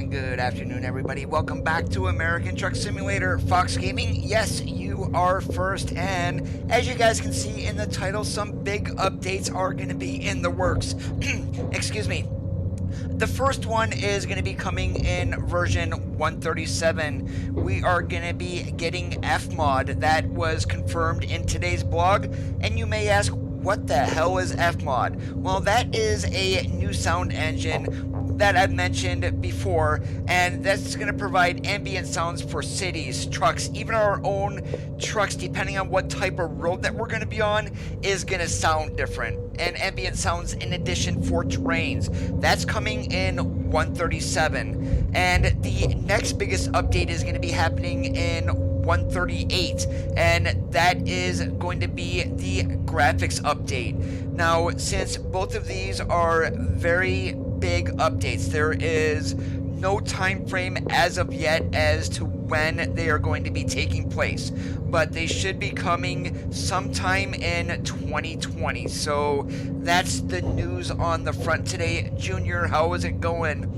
Good afternoon, everybody. Welcome back to American Truck Simulator Fox Gaming. Yes, you are first, and as you guys can see in the title, some big updates are going to be in the works. Excuse me. The first one is going to be coming in version 137. We are going to be getting FMOD. That was confirmed in today's blog, and you may ask, what the hell is FMOD? Well, that is a new sound engine that I've mentioned before, and that's going to provide ambient sounds for cities, trucks, even our own trucks, depending on what type of road that we're going to be on, is going to sound different. And ambient sounds in addition for terrains. That's coming in 137. And the next biggest update is going to be happening in 138, and that is going to be the graphics update. Now, since both of these are very big updates, there is no time frame as of yet as to when they are going to be taking place, but they should be coming sometime in 2020. So that's the news on the front today. Junior, how is it going?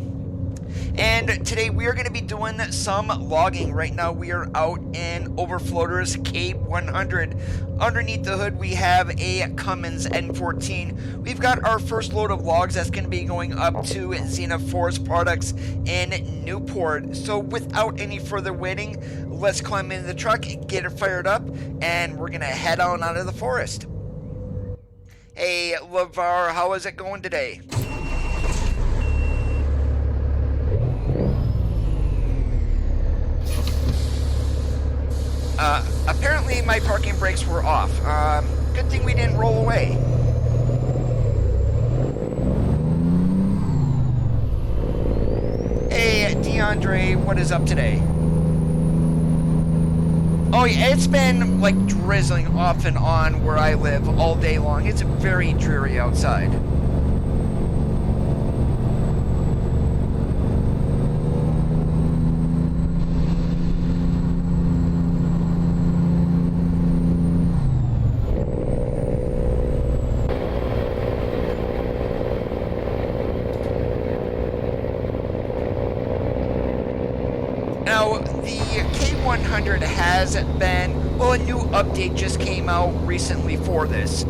And today we are going to be doing some logging. Right now we are out in Overfloater's K100. Underneath the hood we have a Cummins N14. We've got our first load of logs that's going to be going up to Zenith Forest Products in Newport. So without any further waiting, let's climb into the truck, get it fired up, and we're going to head on out of the forest. Hey LeVar, how is it going today? Apparently my parking brakes were off. Good thing we didn't roll away. Hey, DeAndre, what is up today? Oh yeah, it's been like drizzling off and on where I live all day long. It's very dreary outside. Now, the K100 has been, well, a new update just came out recently for this.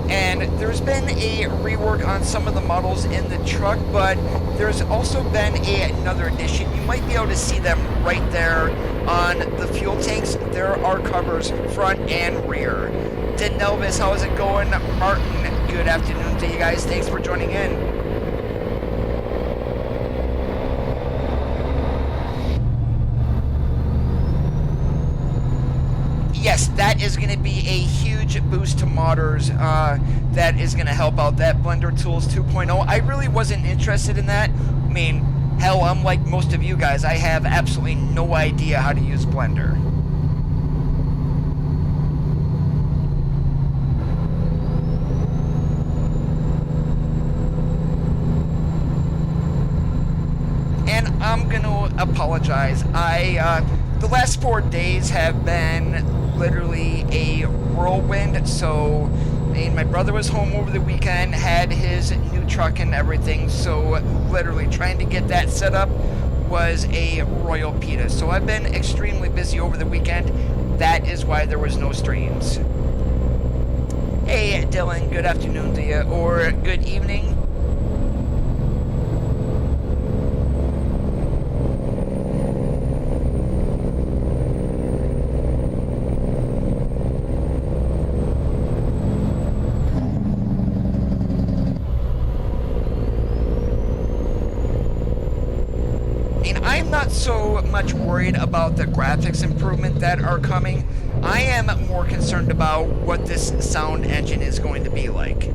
And there's been a rework on some of the models in the truck, but there's also been another addition. You might be able to see them right there on the fuel tanks. There are covers front and rear. Denelvis, how is it going? Martin, good afternoon to you guys. Thanks for joining in. Yes, that is going to be a huge boost to modders. That is going to help out that Blender Tools 2.0. I really wasn't interested in that. I mean, hell, I'm like most of you guys. I have absolutely no idea how to use Blender. And I'm going to apologize. The last 4 days have been literally a whirlwind. So my brother was home over the weekend, had his new truck and everything, so literally trying to get that set up was a royal pita. So I've been extremely busy over the weekend. That is why there was no streams. Hey Dylan, good afternoon to you, or good evening. I'm not so much worried about the graphics improvement that are coming. I am more concerned about what this sound engine is going to be like.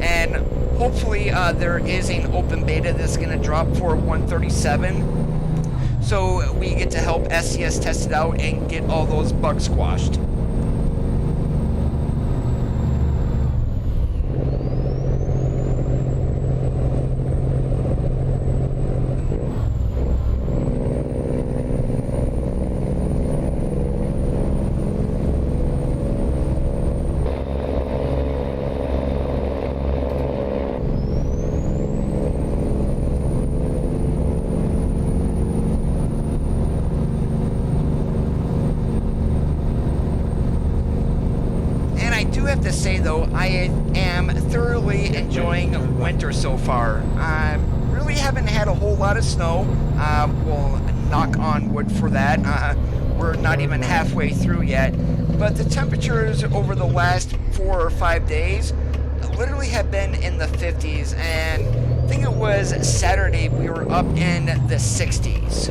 And hopefully there is an open beta that's going to drop for 137. So we get to help SCS test it out and get all those bugs squashed. do have to say though, I am thoroughly enjoying winter so far. Really haven't had a whole lot of snow. We'll knock on wood for that. We're not even halfway through yet. But the temperatures over the last 4 or 5 days literally have been in the 50s, and I think it was Saturday we were up in the 60s.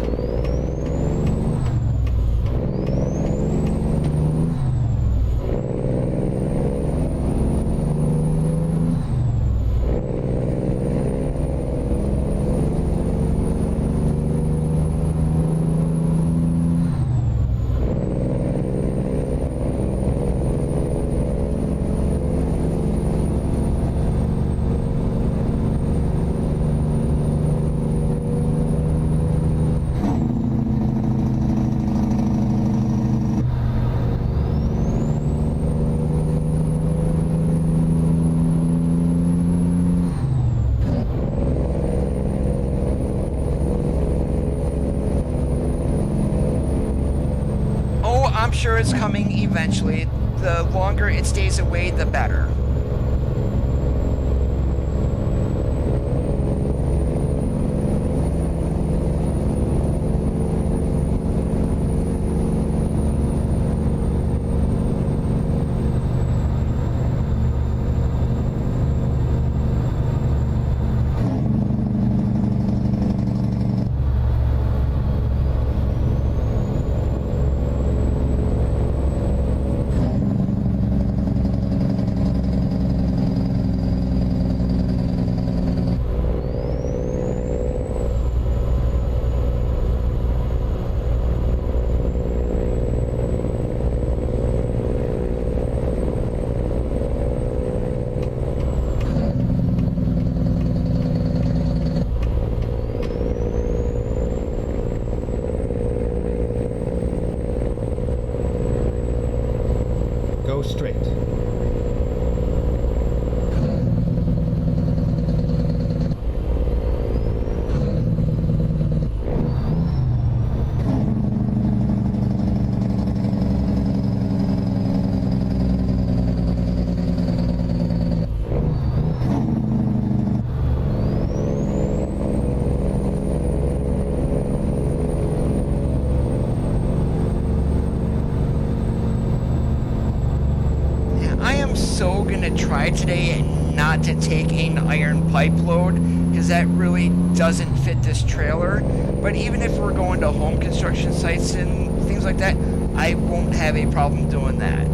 I'm sure it's coming eventually. The longer it stays away, the better. Go straight. So gonna try today not to take an iron pipe load, because that really doesn't fit this trailer. But even if we're going to home construction sites and things like that, I won't have a problem doing that.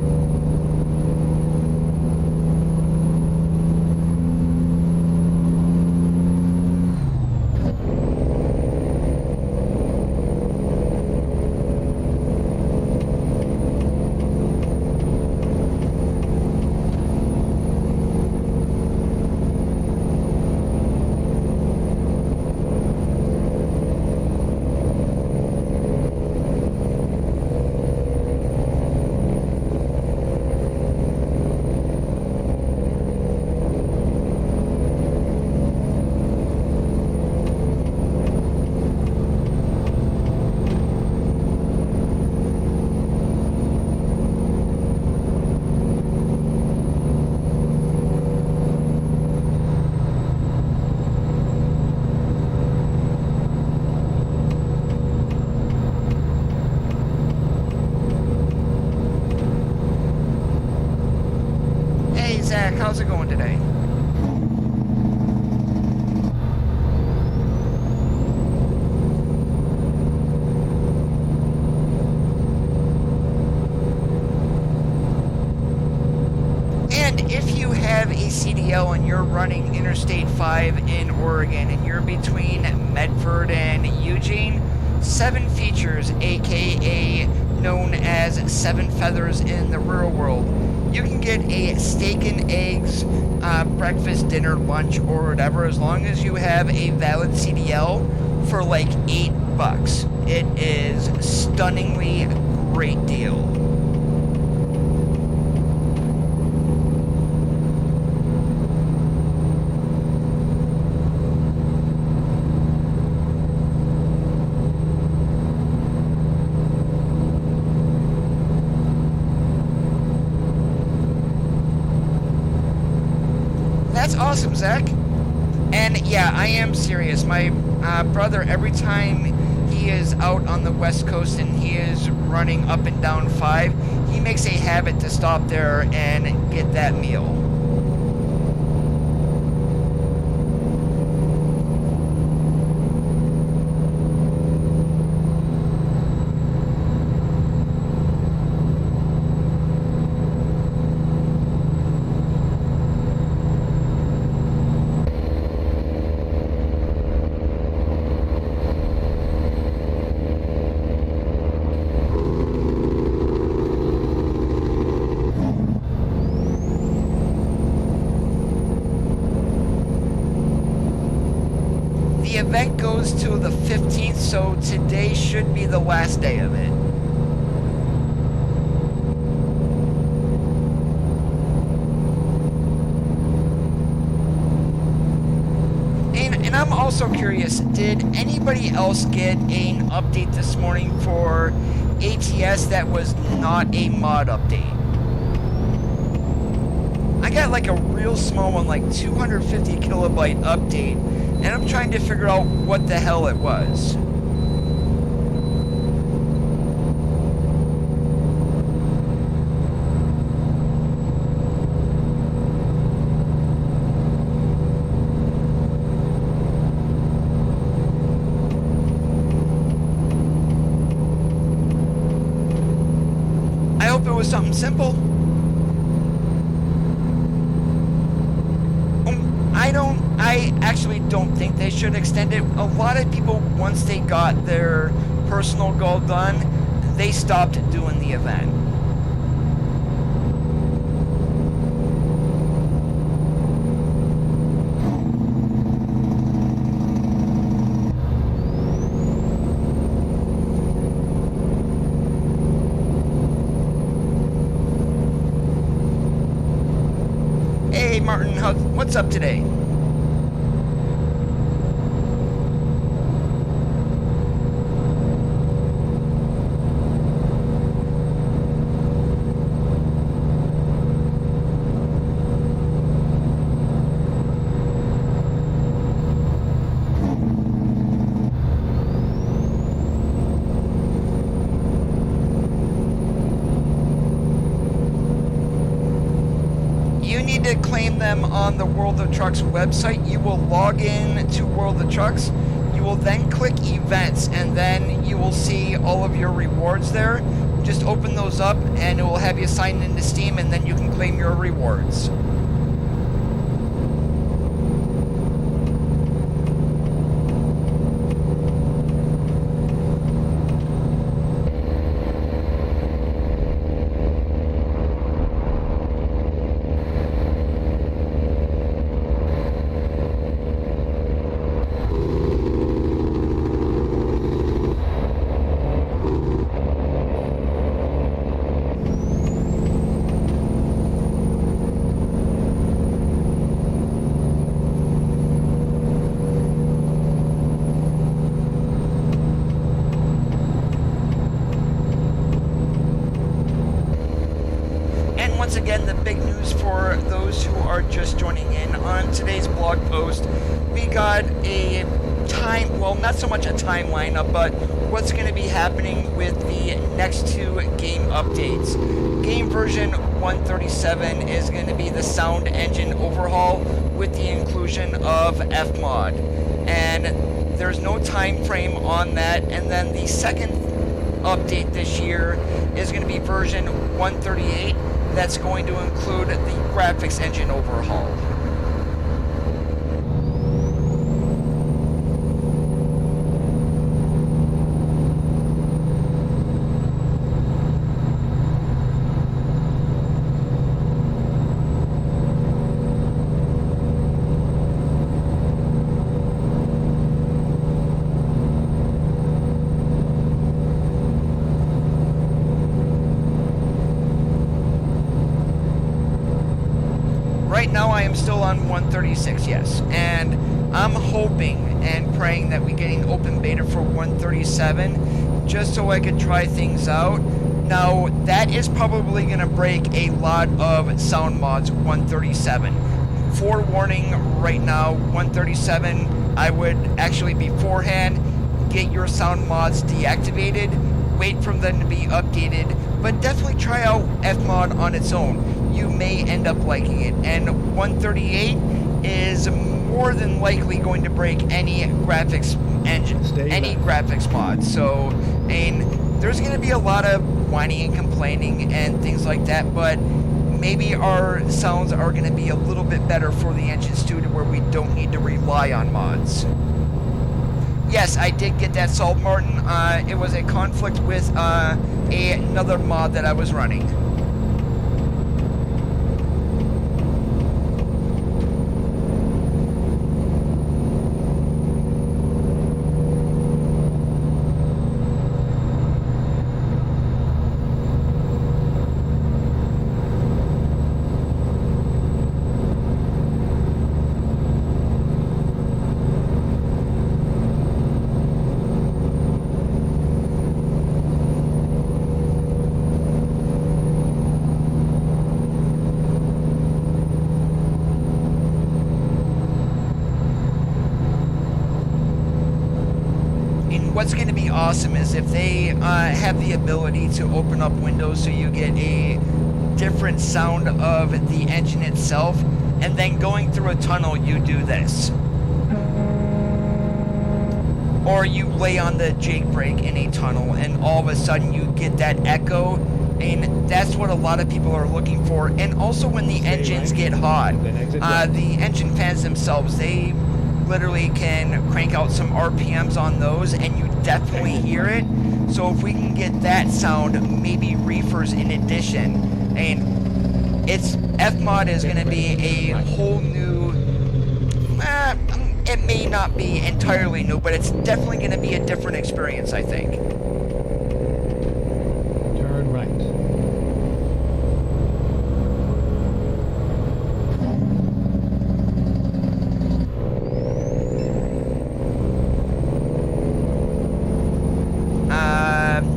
Zach, how's it going today? And if you have a CDL and you're running Interstate 5 in Oregon and you're between Medford and Eugene, 7 Features, aka known as 7 Feathers in the real world, you can get a steak and eggs breakfast, dinner, lunch, or whatever, as long as you have a valid CDL, for like $8. It is stunningly great deal. That's awesome, Zach. And yeah, I am serious. My brother, every time he is out on the West Coast and he is running up and down 5, he makes a habit to stop there and get that meal. The event goes to the 15th, so today should be the last day of it. And I'm also curious, did anybody else get an update this morning for ATS that was not a mod update? I got like a real small one, like 250 kilobyte update, and I'm trying to figure out what the hell it was. I hope it was something simple. I actually don't think they should extend it. A lot of people, once they got their personal goal done, they stopped doing the event. Hey Martin, what's up today? To claim them on the World of Trucks website, you will log in to World of Trucks. You will then click events, and then you will see all of your rewards there. Just open those up and it will have you signed into Steam, and then you can claim your rewards. Once again, the big news for those who are just joining in on today's blog post, we got a not so much a timeline, but what's going to be happening with the next 2 game updates. Game version 137 is going to be the sound engine overhaul with the inclusion of Fmod, and there's no time frame on that. And then the second update this year is going to be version 138. That's going to include the graphics engine overhaul. Right now I am still on 136, yes, and I'm hoping and praying that we get an open beta for 137 just so I could try things out. Now that is probably going to break a lot of sound mods 137. forewarning right now, 137, I would actually beforehand get your sound mods deactivated, wait for them to be updated, but definitely try out Fmod on its own. You may end up liking it, and 138 is more than likely going to break any graphics engine, any graphics mod. So, and there's going to be a lot of whining and complaining and things like that, but maybe our sounds are going to be a little bit better for the engines too, to where we don't need to rely on mods. Yes, I did get that solved, Martin. It was a conflict with another mod that I was running. What's going to be awesome is if they have the ability to open up windows so you get a different sound of the engine itself, and then going through a tunnel you do this. Or you lay on the Jake brake in a tunnel and all of a sudden you get that echo, and that's what a lot of people are looking for. And also when the engines get hot, the engine fans themselves, they literally can crank out some RPMs on those and you definitely hear it. So if we can get that sound, maybe reefers in addition, and it's Fmod is going to be a whole new, it may not be entirely new, but it's definitely going to be a different experience, I think. Turn right.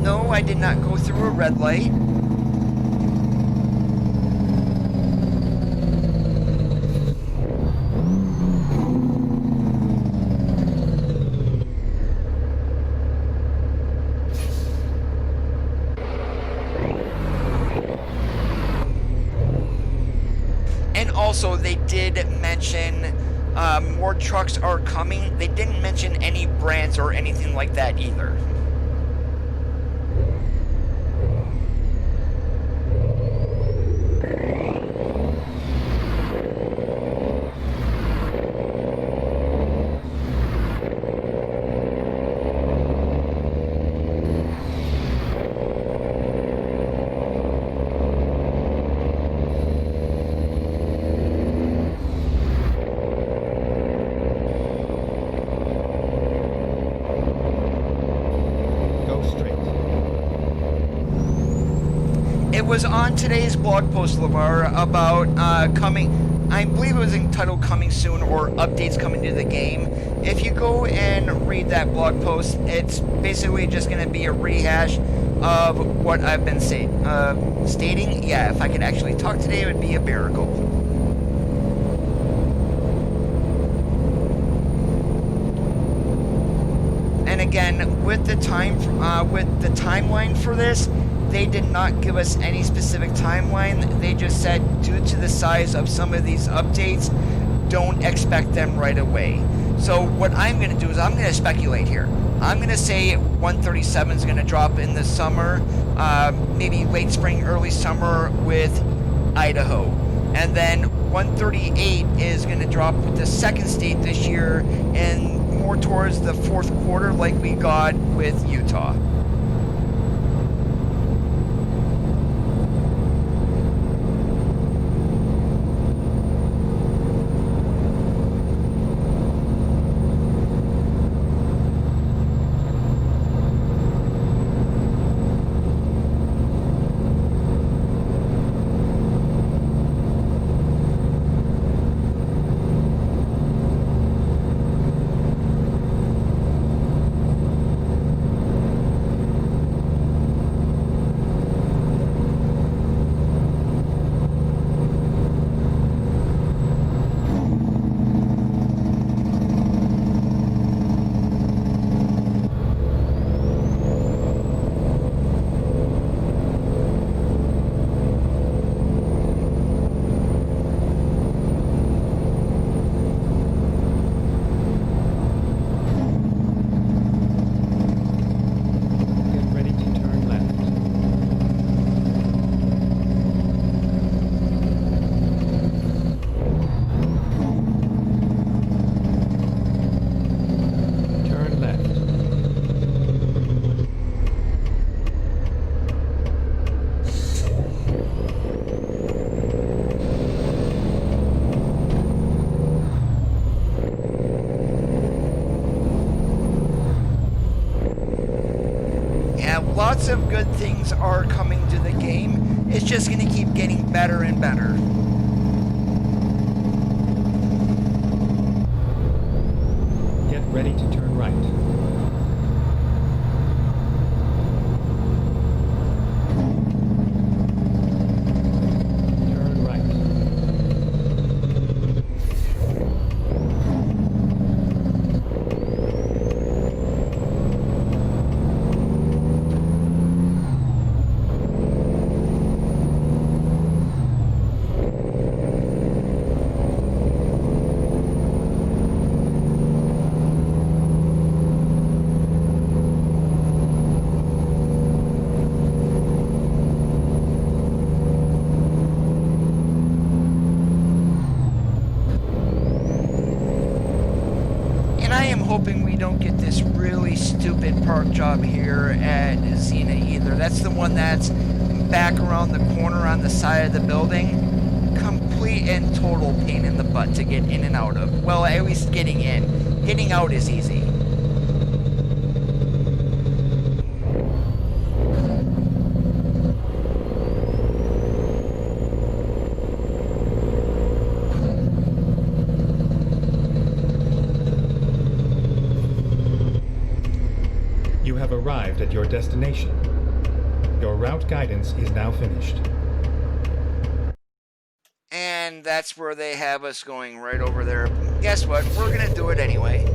No, I did not go through a red light. And also, they did mention more trucks are coming. They didn't mention any brands or anything like that either. It was on today's blog post, LeVar, about coming, I believe it was entitled Coming Soon or Updates Coming to the Game. If you go and read that blog post, it's basically just going to be a rehash of what I've been stating. Yeah, if I could actually talk today, it would be a miracle. And again, with the timeline for this, they did not give us any specific timeline. They just said, due to the size of some of these updates, don't expect them right away. So what I'm going to do is I'm going to speculate here. I'm going to say 137 is going to drop in the summer, maybe late spring, early summer with Idaho. And then 138 is going to drop with the second state this year and more towards the fourth quarter like we got with Utah. good things are coming to the game. It's just going to keep getting better and better. Get ready to turn right. Turn right. Hoping we don't get this really stupid park job here at Xena either. That's the one that's back around the corner on the side of the building. Complete and total pain in the butt to get in and out of. Well, at least getting in. Getting out is easy. You have arrived at your destination. Your route guidance is now finished. And that's where they have us going, right over there. Guess what? We're gonna do it anyway.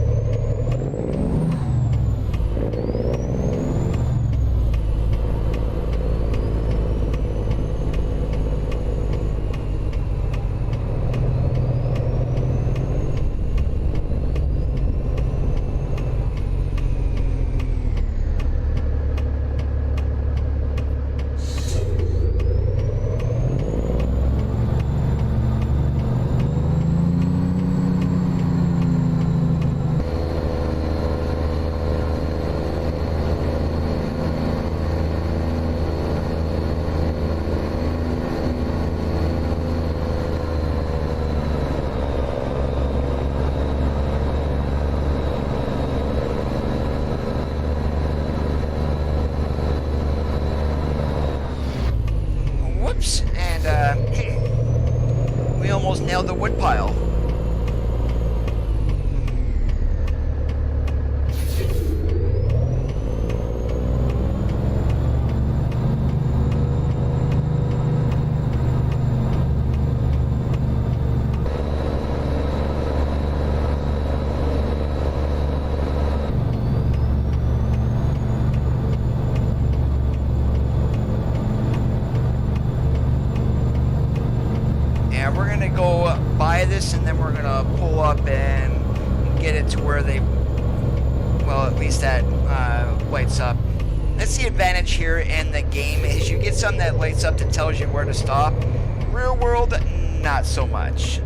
And we almost nailed the wood pile. We're gonna go buy this and then we're gonna pull up and get it to where they, well, at least that lights up. That's the advantage here in the game, is you get something that lights up that tells you where to stop. Real world, not so much.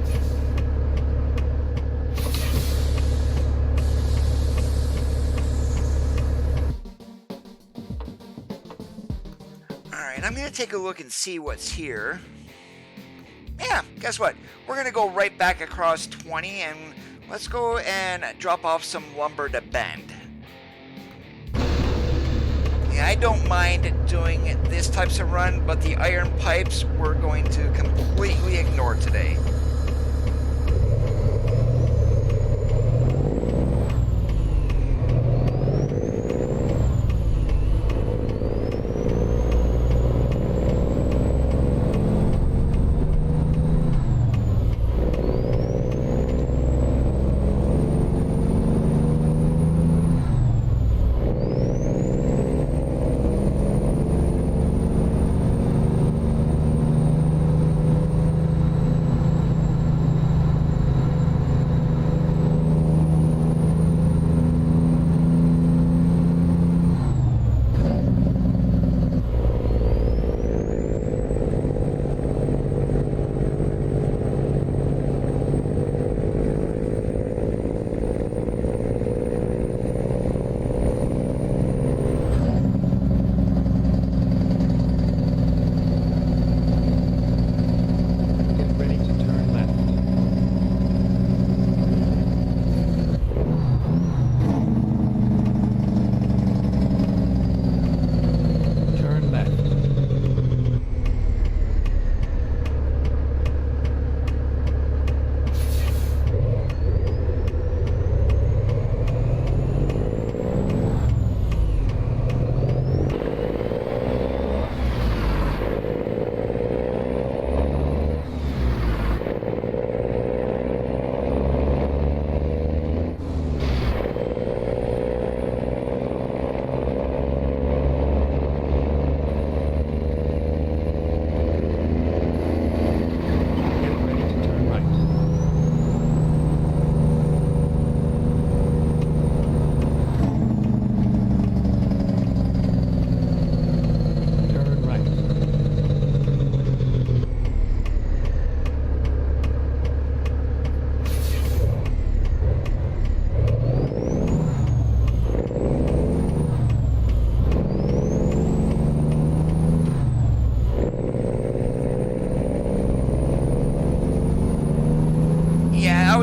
Alright, I'm gonna take a look and see what's here. Yeah, guess what? We're going to go right back across 20 and let's go and drop off some lumber to bend. Yeah, I don't mind doing this types of run, but the iron pipes we're going to completely ignore today.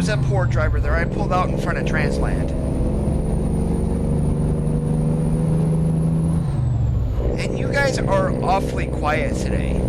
was a poor driver there. I pulled out in front of Transland. And you guys are awfully quiet today.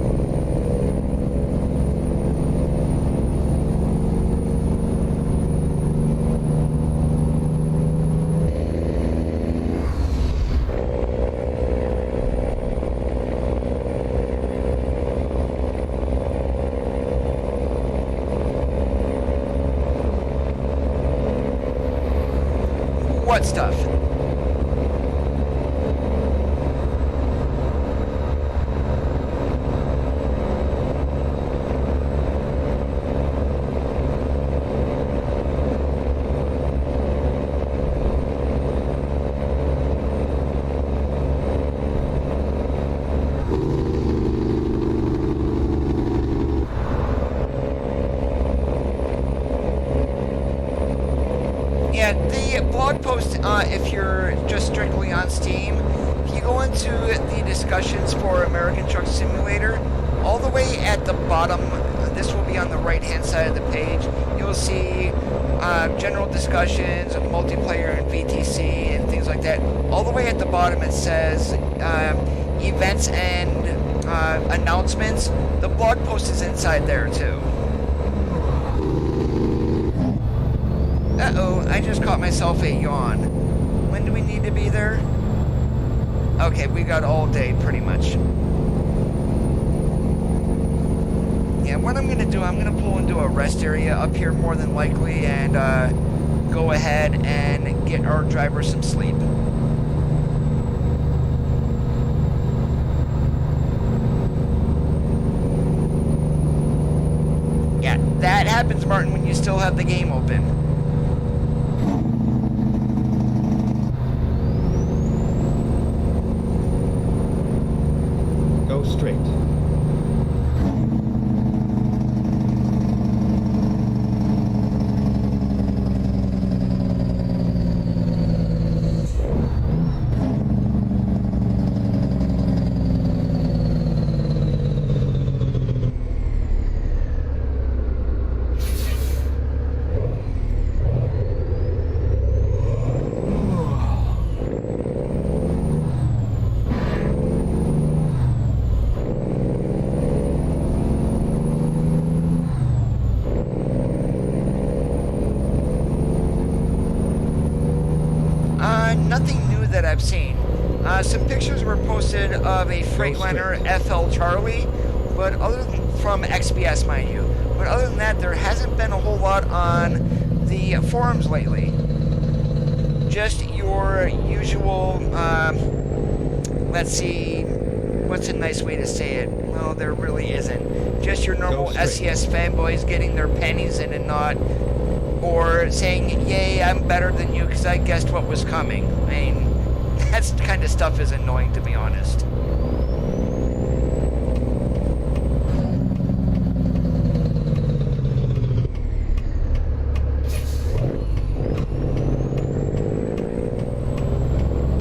What stuff? Yeah, the blog post, if you're just strictly on Steam, if you go into the discussions for American Truck Simulator, all the way at the bottom, this will be on the right-hand side of the page, you'll see general discussions, multiplayer and VTC and things like that. All the way at the bottom it says events and announcements. The blog post is inside there too. Uh-oh, I just caught myself a yawn. When do we need to be there? Okay, we got all day, pretty much. Yeah, what I'm going to do, I'm going to pull into a rest area up here more than likely and go ahead and get our driver some sleep. Yeah, that happens, Martin, when you still have the game open. Straight. Nothing new that I've seen. Some pictures were posted of a Freightliner FL Charlie, but other than, from XBS, mind you. But other than that, there hasn't been a whole lot on the forums lately. Just your usual, let's see, what's a nice way to say it? Well, there really isn't. Just your normal SES fanboys getting their pennies in a knot, or saying, yay, I'm better than you because I guessed what was coming. I mean, that kind of stuff is annoying, to be honest.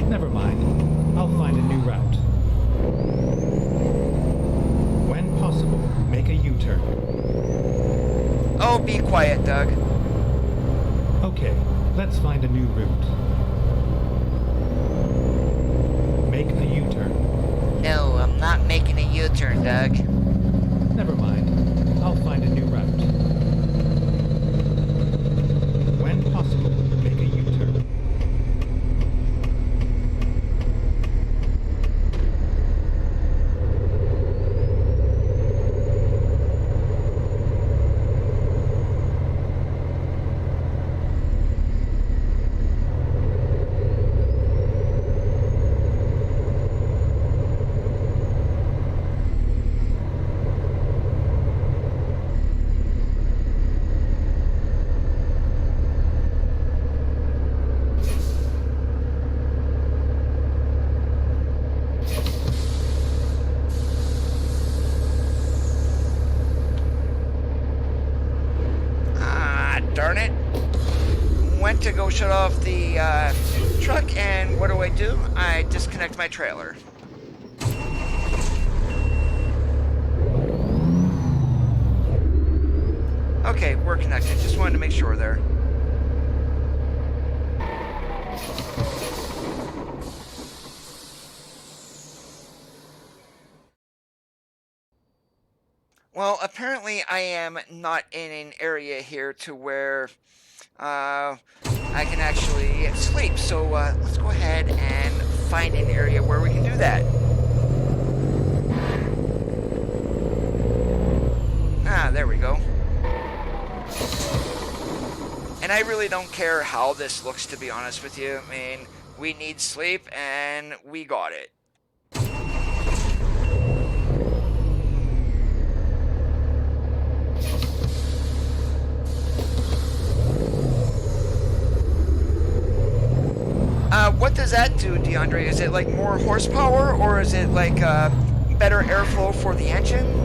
Never mind. I'll find a new route. When possible, make a U-turn. Oh, be quiet, Doug. Okay, let's find a new route. Make a U-turn. No, I'm not making a U-turn, Doug. Never mind. I'll find a new route. When possible, make a U-turn. Darn it. Went to go shut off the truck, and what do? I disconnect my trailer. Okay, we're connected. Just wanted to make sure there. Well, apparently I am not in an area here to where I can actually sleep. So let's go ahead and find an area where we can do that. Ah, there we go. And I really don't care how this looks, to be honest with you. I mean, we need sleep, and we got it. What does that do, DeAndre? Is it like more horsepower, or is it like better airflow for the engine?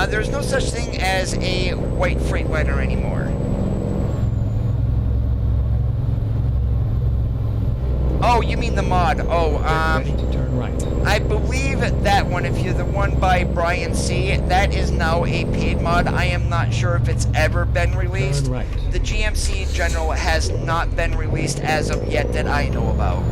There's no such thing as a white Freightliner anymore. Oh, you mean the mod? Oh, Ready to turn right. I believe that one, if you're the one by Brian C, that is now a paid mod. I am not sure if it's ever been released. Turn right. The GMC General has not been released as of yet that I know about.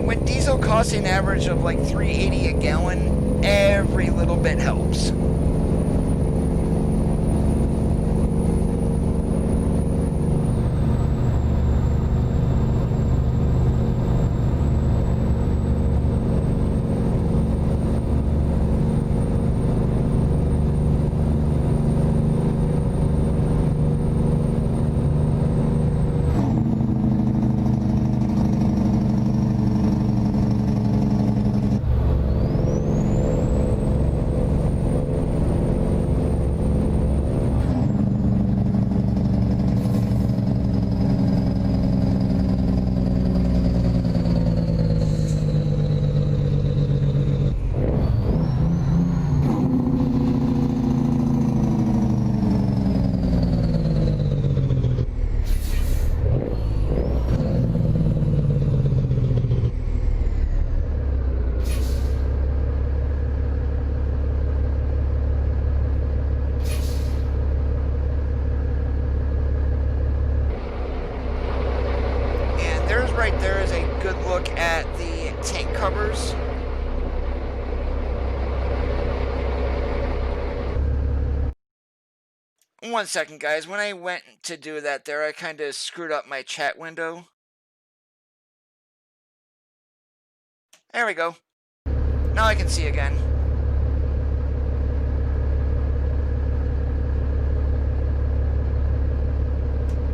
When diesel costs an average of like $3.80 a gallon, every little bit helps. Right there is a good look at the tank covers. One second, guys. When I went to do that there, I kind of screwed up my chat window. There we go. Now I can see again.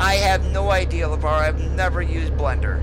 I have no idea, LeVar. I've never used Blender.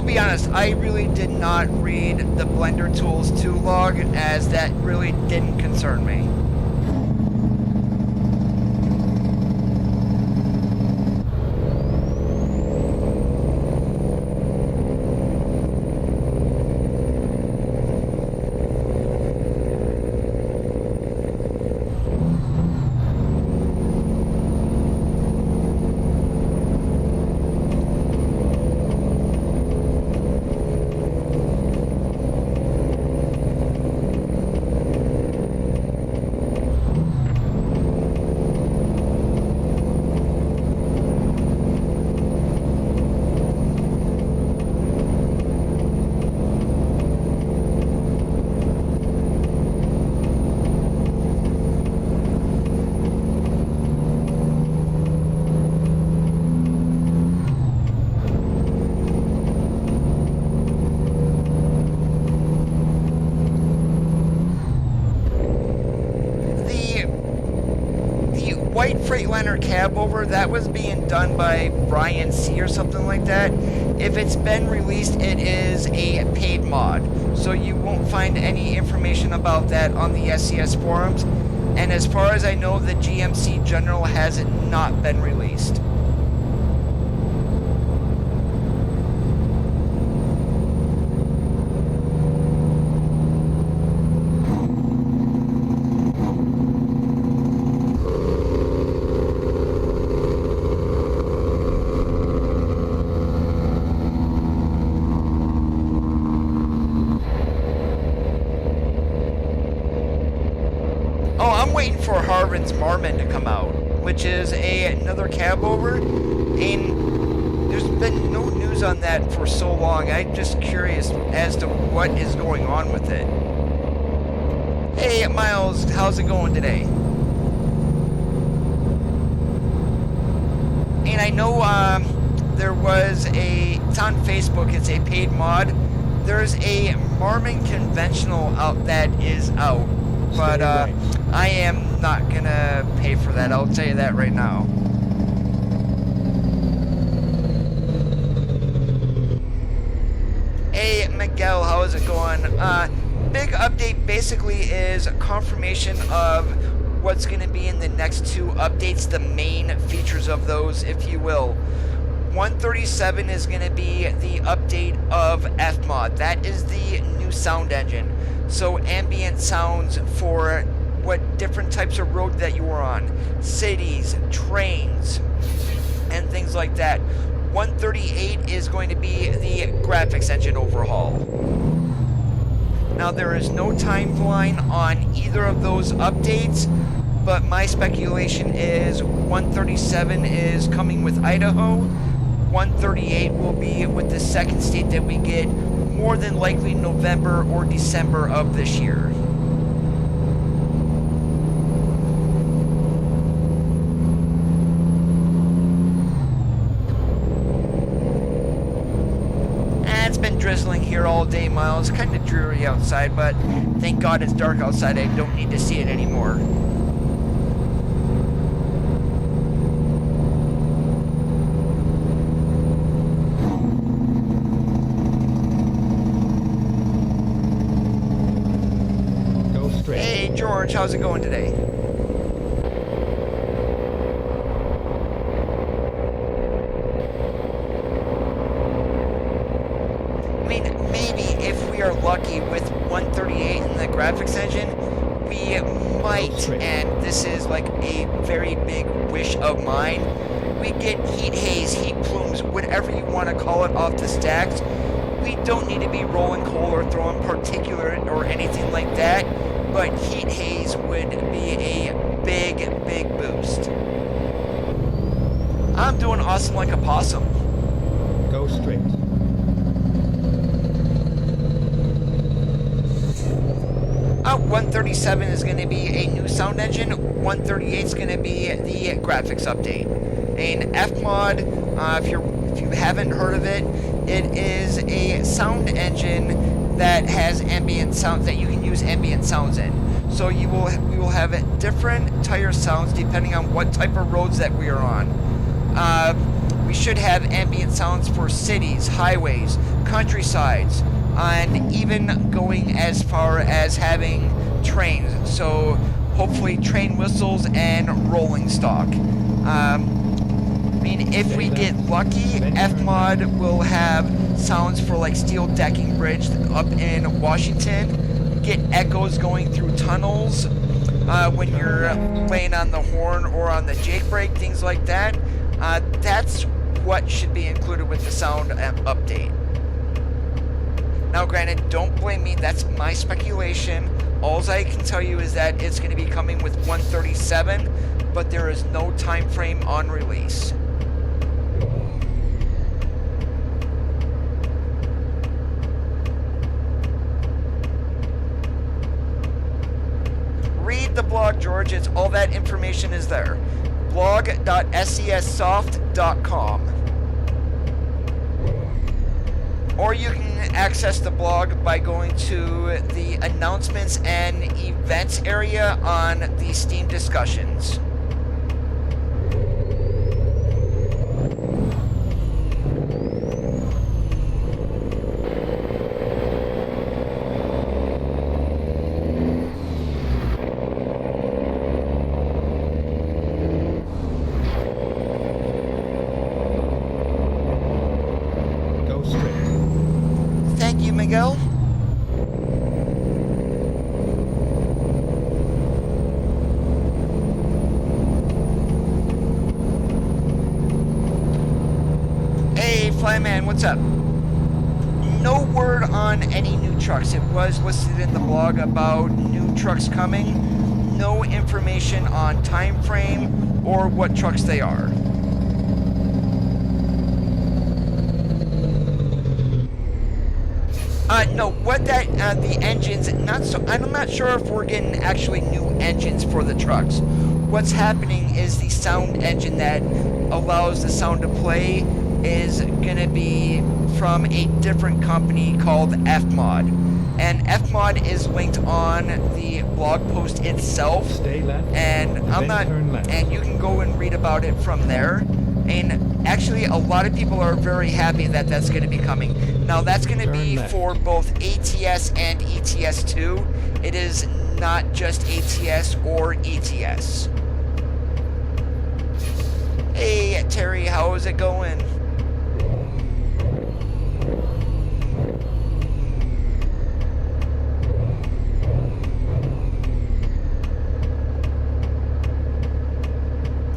I'll be honest, I really did not read the Blender Tools 2 log, as that really didn't concern me. White Freightliner cab over, that was being done by Brian C or something like that. If it's been released, it is a paid mod, so you won't find any information about that on the SCS forums. And as far as I know, the GMC General has not been released. Oh, I'm waiting for Harvin's Marmon to come out, which is another cab over, and there's been no news on that for so long. I'm just curious as to what is going on with it. Hey, Miles, how's it going today? And I know there was it's on Facebook, it's a paid mod. There's a Marmon Conventional out that is out, but I am not gonna pay for that, I'll tell you that right now. Hey Miguel, how is it going? Big update basically is confirmation of what's gonna be in the next two updates, the main features of those, if you will. 137 is gonna be the update of Fmod. That is the new sound engine. So ambient sounds for what different types of road that you are on, cities, trains, and things like that. 138 is going to be the graphics engine overhaul. Now there is no timeline on either of those updates, but my speculation is 137 is coming with Idaho, 138 will be with the second state that we get, more than likely November or December of this year. It's been drizzling here all day, Miles. Kind of dreary outside, but thank God it's dark outside. I don't need to see it anymore. Go straight. Hey, George, how's it going today? Are lucky with 138 in the graphics engine, we might, and this is like a very big wish of mine, we get heat haze, heat plumes, whatever you want to call it, off the stacks. We don't need to be rolling coal or throwing particulate or anything like that, but heat haze would be a big, big boost. I'm doing awesome like a possum. Go straight. 137 is going to be a new sound engine. 138 is going to be the graphics update. And Fmod, if you haven't heard of it, it is a sound engine that has ambient sounds that you can use ambient sounds in. So we will have different tire sounds depending on what type of roads that we are on. we should have ambient sounds for cities, highways, countrysides, and even going as far as having trains. So hopefully train whistles and rolling stock. I mean, if we get lucky, FMod will have sounds for like steel decking bridge up in Washington, get echoes going through tunnels when you're playing on the horn or on the jake brake, things like that. That's what should be included with the sound update. Now granted, don't blame me, that's my speculation. All I can tell you is that it's going to be coming with 137, but there is no time frame on release. Read the blog, George. It's all that information is there. blog.scsoft.com. Or you can access the blog by going to the announcements and events area on the Steam discussions. Miguel. Hey, Flyman, what's up? No word on any new trucks. It was listed in the blog about new trucks coming. No information on time frame or what trucks they are. No, what that, the engines, I'm not sure if we're getting actually new engines for the trucks. What's happening is the sound engine that allows the sound to play is going to be from a different company called FMod. And FMod is linked on the blog post itself. Stay left, and and you can go and read about it from there. And actually, a lot of people are very happy that that's going to be coming. Now, that's going to be for both ATS and ETS2. It is not just ATS or ETS. Hey, Terry, how is it going?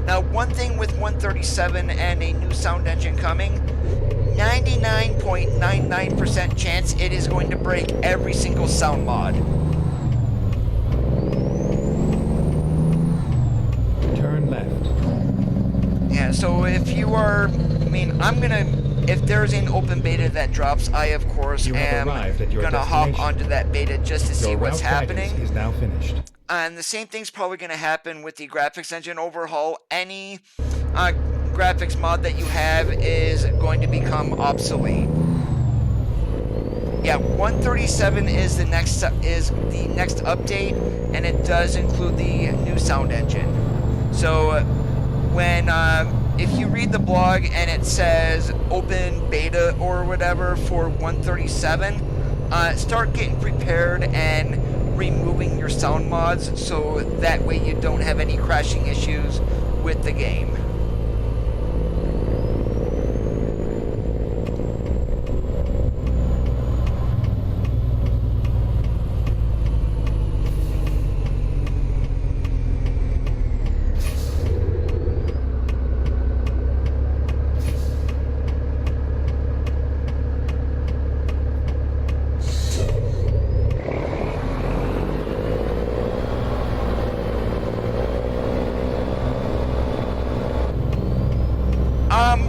Now, one thing with 137 and a new sound engine coming, 99.99% chance it is going to break every single sound mod. Turn left. Yeah, so if you are, if there's an open beta that drops, I of course am gonna hop onto that beta just to see what's happening. Is now finished. And the same thing's probably going to happen with the graphics engine overhaul. Any graphics mod that you have is going to become obsolete. Yeah, 137 is the next update, and it does include the new sound engine. So when if you read the blog and it says open beta or whatever for 137, start getting prepared and removing your sound mods so that way you don't have any crashing issues with the game.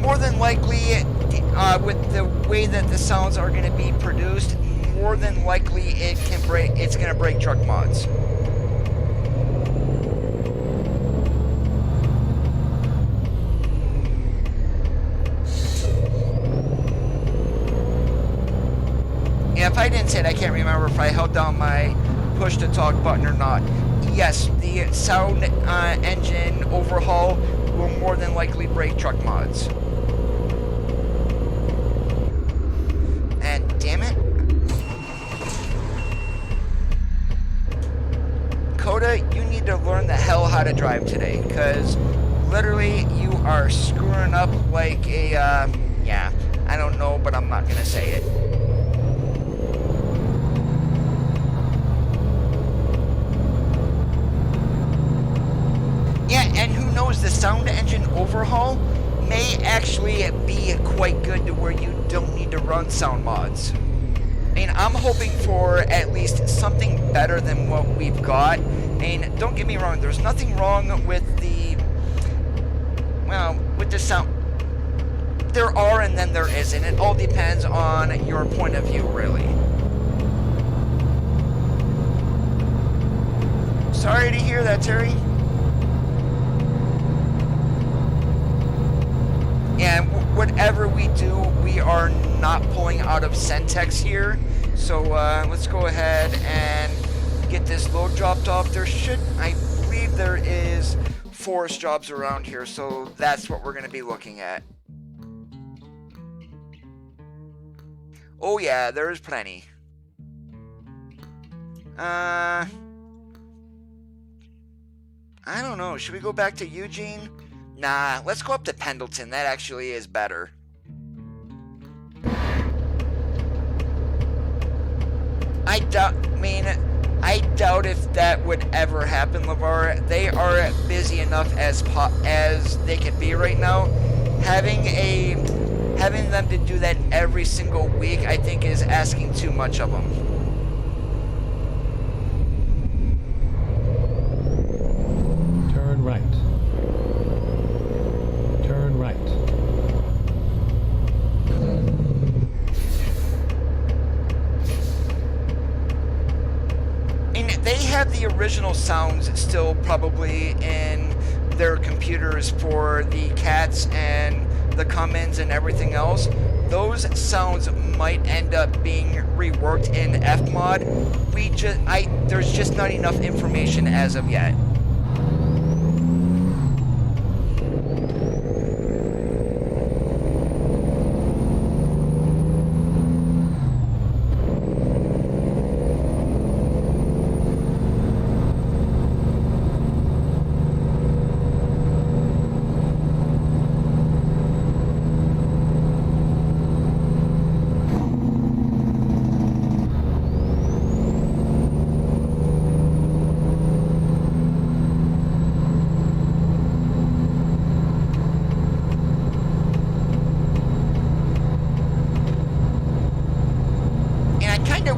More than likely, with the way that the sounds are going to be produced, more than likely it's going to break truck mods. Yeah, if I didn't say it, I can't remember if I held down my push to talk button or not. Yes, the sound engine overhaul will more than likely break truck mods. drive today, because literally you are screwing up like a, yeah, I don't know, but I'm not going to say it. Yeah, and who knows, the sound engine overhaul may actually be quite good to where you don't need to run sound mods. I mean, I'm hoping for at least something better than what we've got. I mean, don't get me wrong, there's nothing wrong with the, well, with the sound. There are and then there isn't. It all depends on your point of view, really. Sorry to hear that, Terry. And whatever we do, we are not pulling out of Centex here. So let's go ahead and get this load dropped off. There should, I believe there is forest jobs around here, so that's what we're going to be looking at. Oh yeah, there's plenty. I don't know. Should we go back to Eugene? Nah, let's go up to Pendleton. That actually is better. I doubt if that would ever happen, LeVar. They are busy enough as they can be right now. Having them to do that every single week, I think, is asking too much of them. Turn right. Turn right. And they have the original sounds still probably in their computers for the cats and the Cummins and everything else. Those sounds might end up being reworked in Fmod. There's just not enough information as of yet.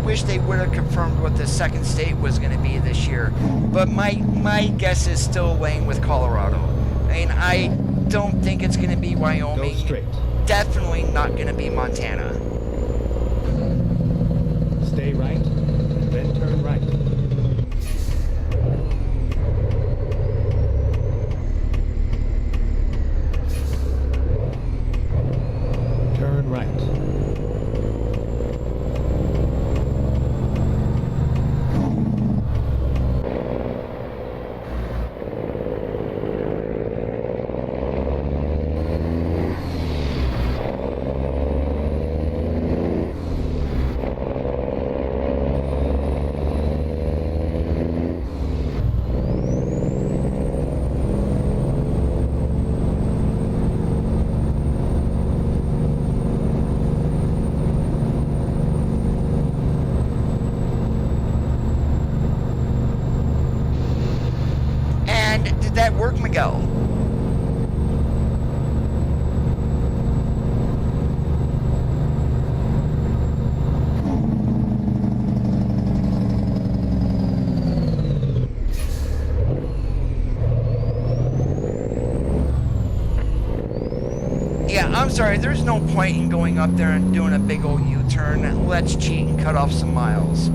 Wish they would have confirmed what the second state was going to be this year, but my guess is still laying with Colorado. I mean, I don't think it's going to be Wyoming. Go straight. Definitely not going to be Montana. Stay right, and then turn right. Turn right. That work, Miguel? Yeah, I'm sorry, there's no point in going up there and doing a big old U-turn. Let's cheat and cut off some miles.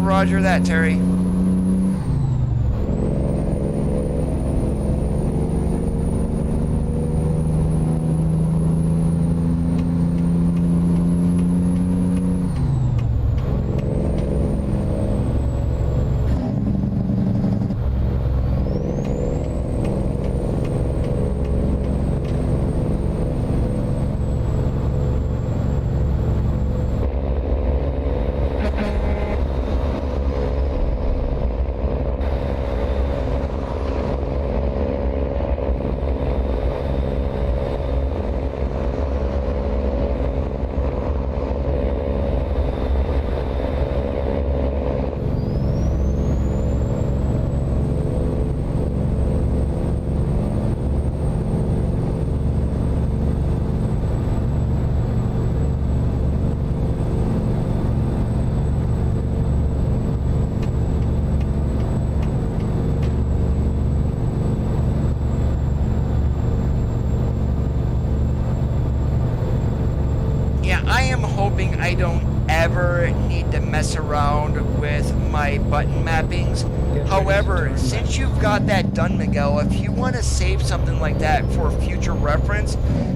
Roger that, Terry. hoping I don't ever need to mess around with my button mappings. However, since you've got that done, Miguel, if you want to save something like that for future reference,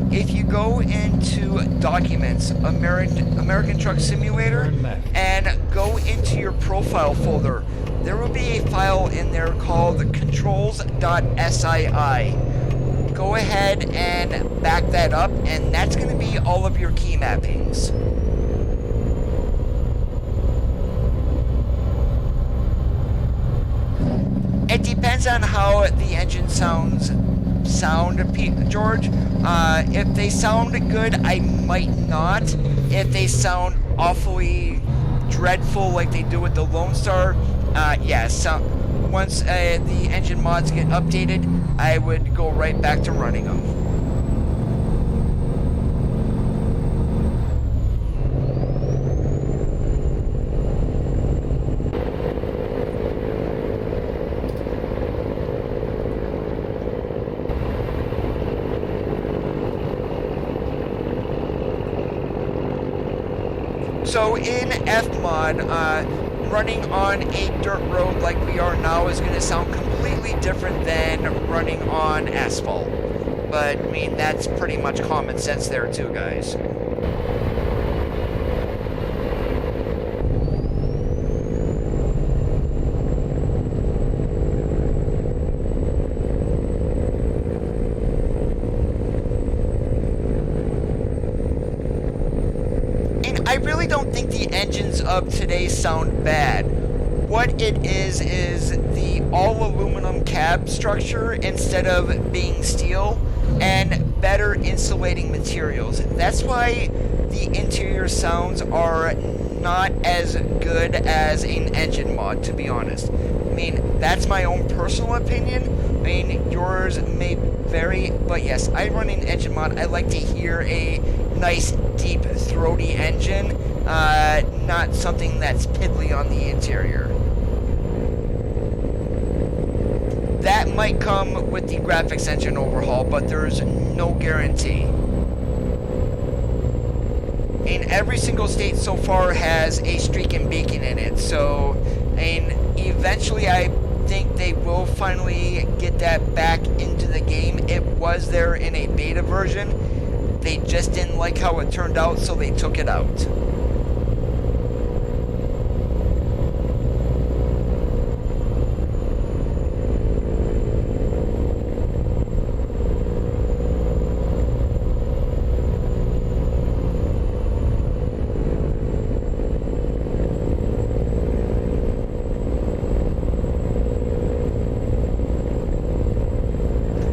if you go into Documents, American Truck Simulator, and go into your profile folder, there will be a file in there called controls.sii. Go ahead and back that up, and that's going to be all of your key mappings. It depends on how the engine sound, George. If they sound good, I might not. If they sound awfully dreadful like they do with the Lone Star, yes. Once the engine mods get updated, I would go right back to running them. So in Fmod, running on a dirt road like we are now is going to sound completely different than running on asphalt. But, I mean, that's pretty much common sense there too, guys. I really don't think the engines of today sound bad. What it is the all-aluminum cab structure instead of being steel, and better insulating materials. That's why the interior sounds are not as good as an engine mod, to be honest. I mean, that's my own personal opinion. I mean, yours may vary, but yes, I run an engine mod. I like to hear a nice, deep, throaty engine, not something that's piddly on the interior. That might come with the graphics engine overhaul, but there's no guarantee. And every single state so far has a streak and beacon in it, so and eventually I think they will finally get that back into the game. It was there in a beta version. They just didn't like how it turned out, so they took it out.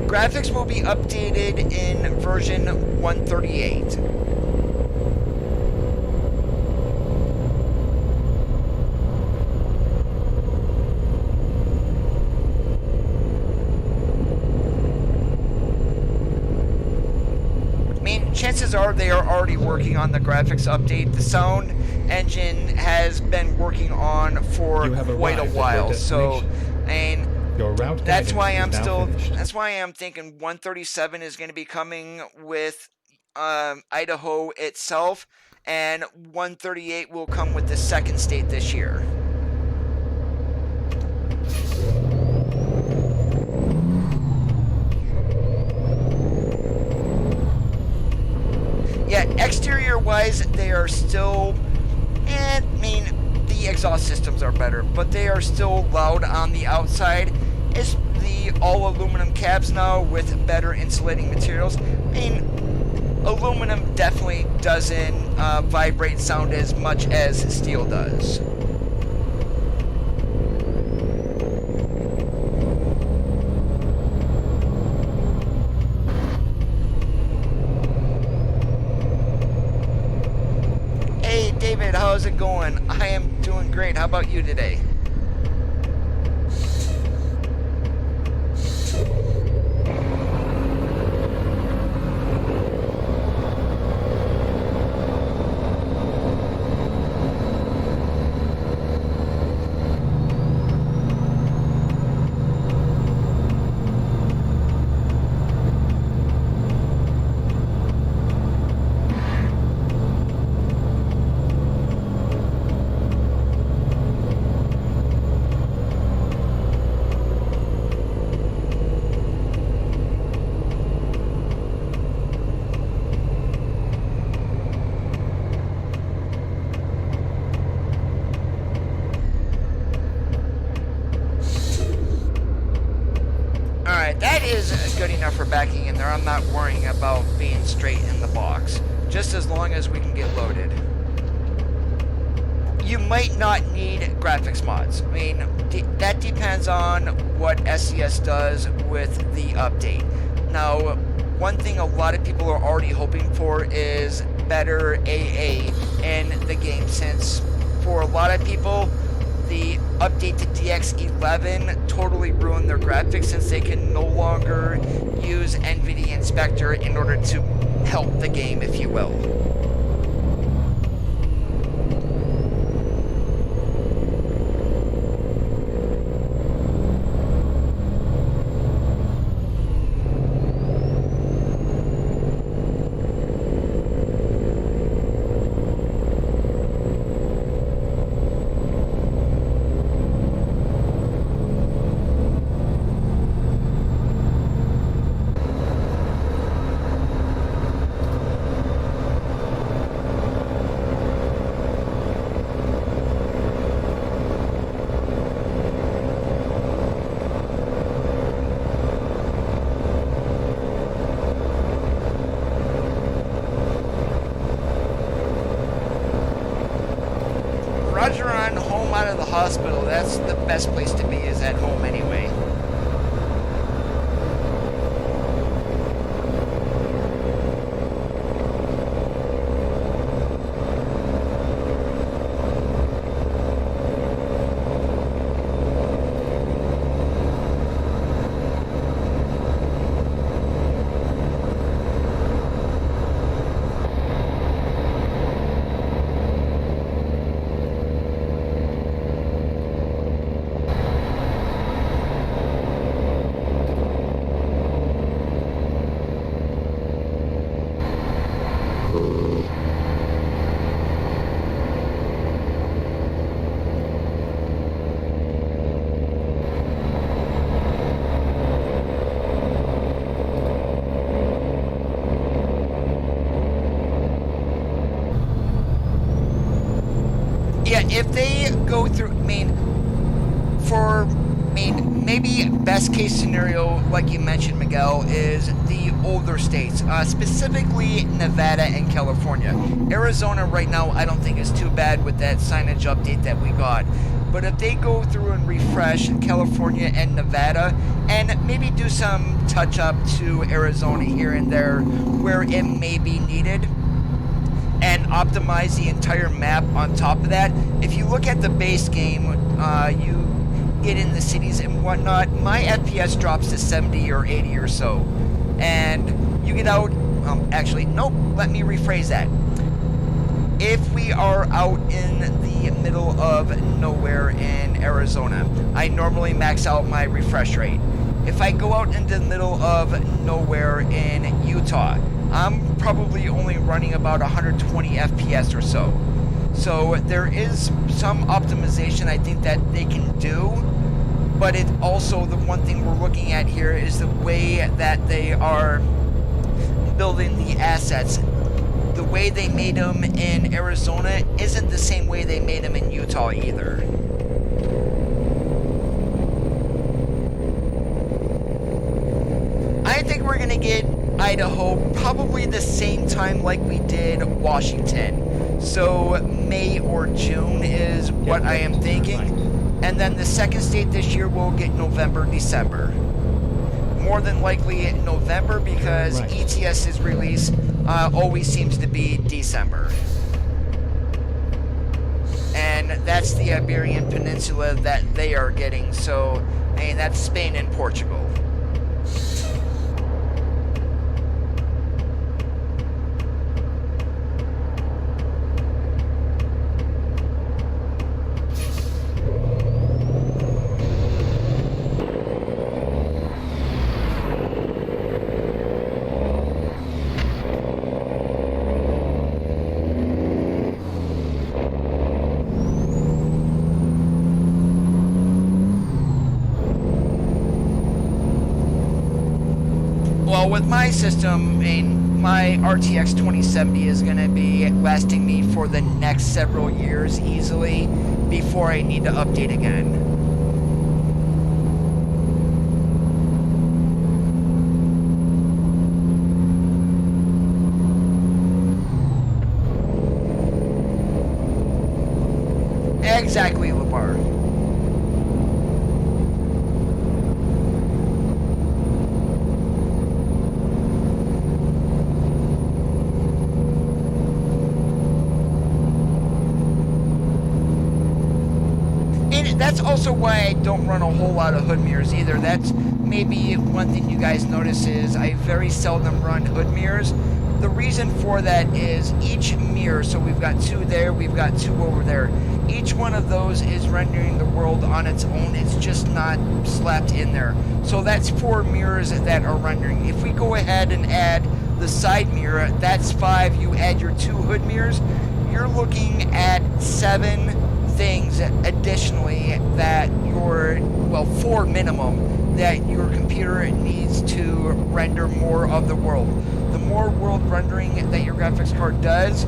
Graphics will be updated in version 138. I mean, chances are they are already working on the graphics update. The sound engine has been working on for quite a while, so and that's why I'm thinking 137 is going to be coming with Idaho itself, and 138 will come with the second state this year. Yeah, exterior wise, they are still, I mean, the exhaust systems are better, but they are still loud on the outside. It's the all aluminum cabs now with better insulating materials. I mean, aluminum definitely doesn't vibrate sound as much as steel does. Hey David, how's it going? I am doing great. How about you today? lacking in there, I'm not worrying about being straight in the box, just as long as we can get loaded. You might not need graphics mods. I mean, that depends on what SES does with the update. Now, one thing a lot of people are already hoping for is better AA in the game, since for a lot of people, the update to DX11 totally ruined their graphics, since they can no longer use NVIDIA Inspector in order to help the game, if you will. Roger on home out of the hospital. That's the best place to be, is at home anyway. Yeah, if they go through, maybe best case scenario, like you mentioned, Miguel, is the older states, specifically Nevada and California. Arizona right now, I don't think is too bad with that signage update that we got. But if they go through and refresh California and Nevada, and maybe do some touch up to Arizona here and there where it may be needed, and optimize the entire map on top of that. If you look at the base game, you get in the cities and whatnot, my FPS drops to 70 or 80 or so. And you get out, actually, nope, let me rephrase that. If we are out in the middle of nowhere in Arizona, I normally max out my refresh rate. If I go out into the middle of nowhere in Utah, I'm probably only running about 120 FPS or so. So there is some optimization I think that they can do, but it also, the one thing we're looking at here is the way that they are building the assets. The way they made them in Arizona isn't the same way they made them in Utah either. I think we're going to get Idaho probably the same time like we did Washington. So May or June is what I am thinking. And then the second state this year will get November, December. More than likely November, because ETS's release always seems to be December. And that's the Iberian Peninsula that they are getting. So, that's Spain and Portugal. Well, with my system, my RTX 2070 is going to be lasting me for the next several years easily before I need to update again. Exactly, Lamar. And that's also why I don't run a whole lot of hood mirrors either. That's maybe one thing you guys notice is I very seldom run hood mirrors. The reason for that is each mirror, so we've got 2 there, we've got 2 over there. Each one of those is rendering the world on its own. It's just not slapped in there. So that's 4 mirrors that are rendering. If we go ahead and add the side mirror, that's 5. You add your 2 hood mirrors, you're looking at 7 things additionally that your, well, 4 minimum that your computer needs to render more of the world. The more world rendering that your graphics card does,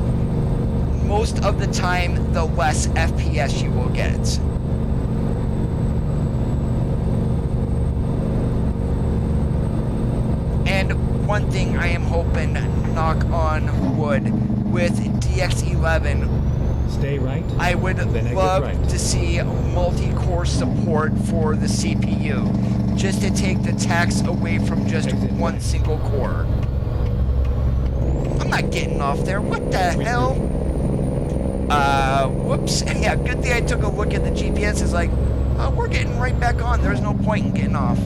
most of the time, the less FPS you will get. And one thing I am hoping, knock on wood, with DX11, Stay right. I would love right. to see multi-core support for the CPU, just to take the tax away from just Exit one right. single core. I'm not getting off there. What the hell? Whoops. Yeah, good thing I took a look at the GPS. It's like, we're getting right back on. There's no point in getting off.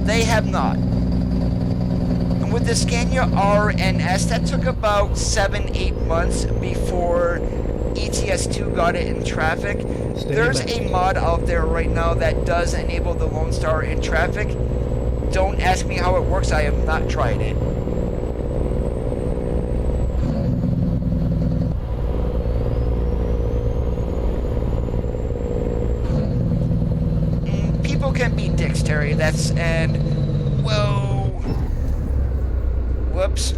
They have not. And with the Scania R and S, that took about 7-8 months before ETS2 got it in traffic. There's a mod out there right now that does enable the Lone Star in traffic. Don't ask me how it works. I have not tried it. People can be dicks, Terry. That's, and, whoa. Whoops.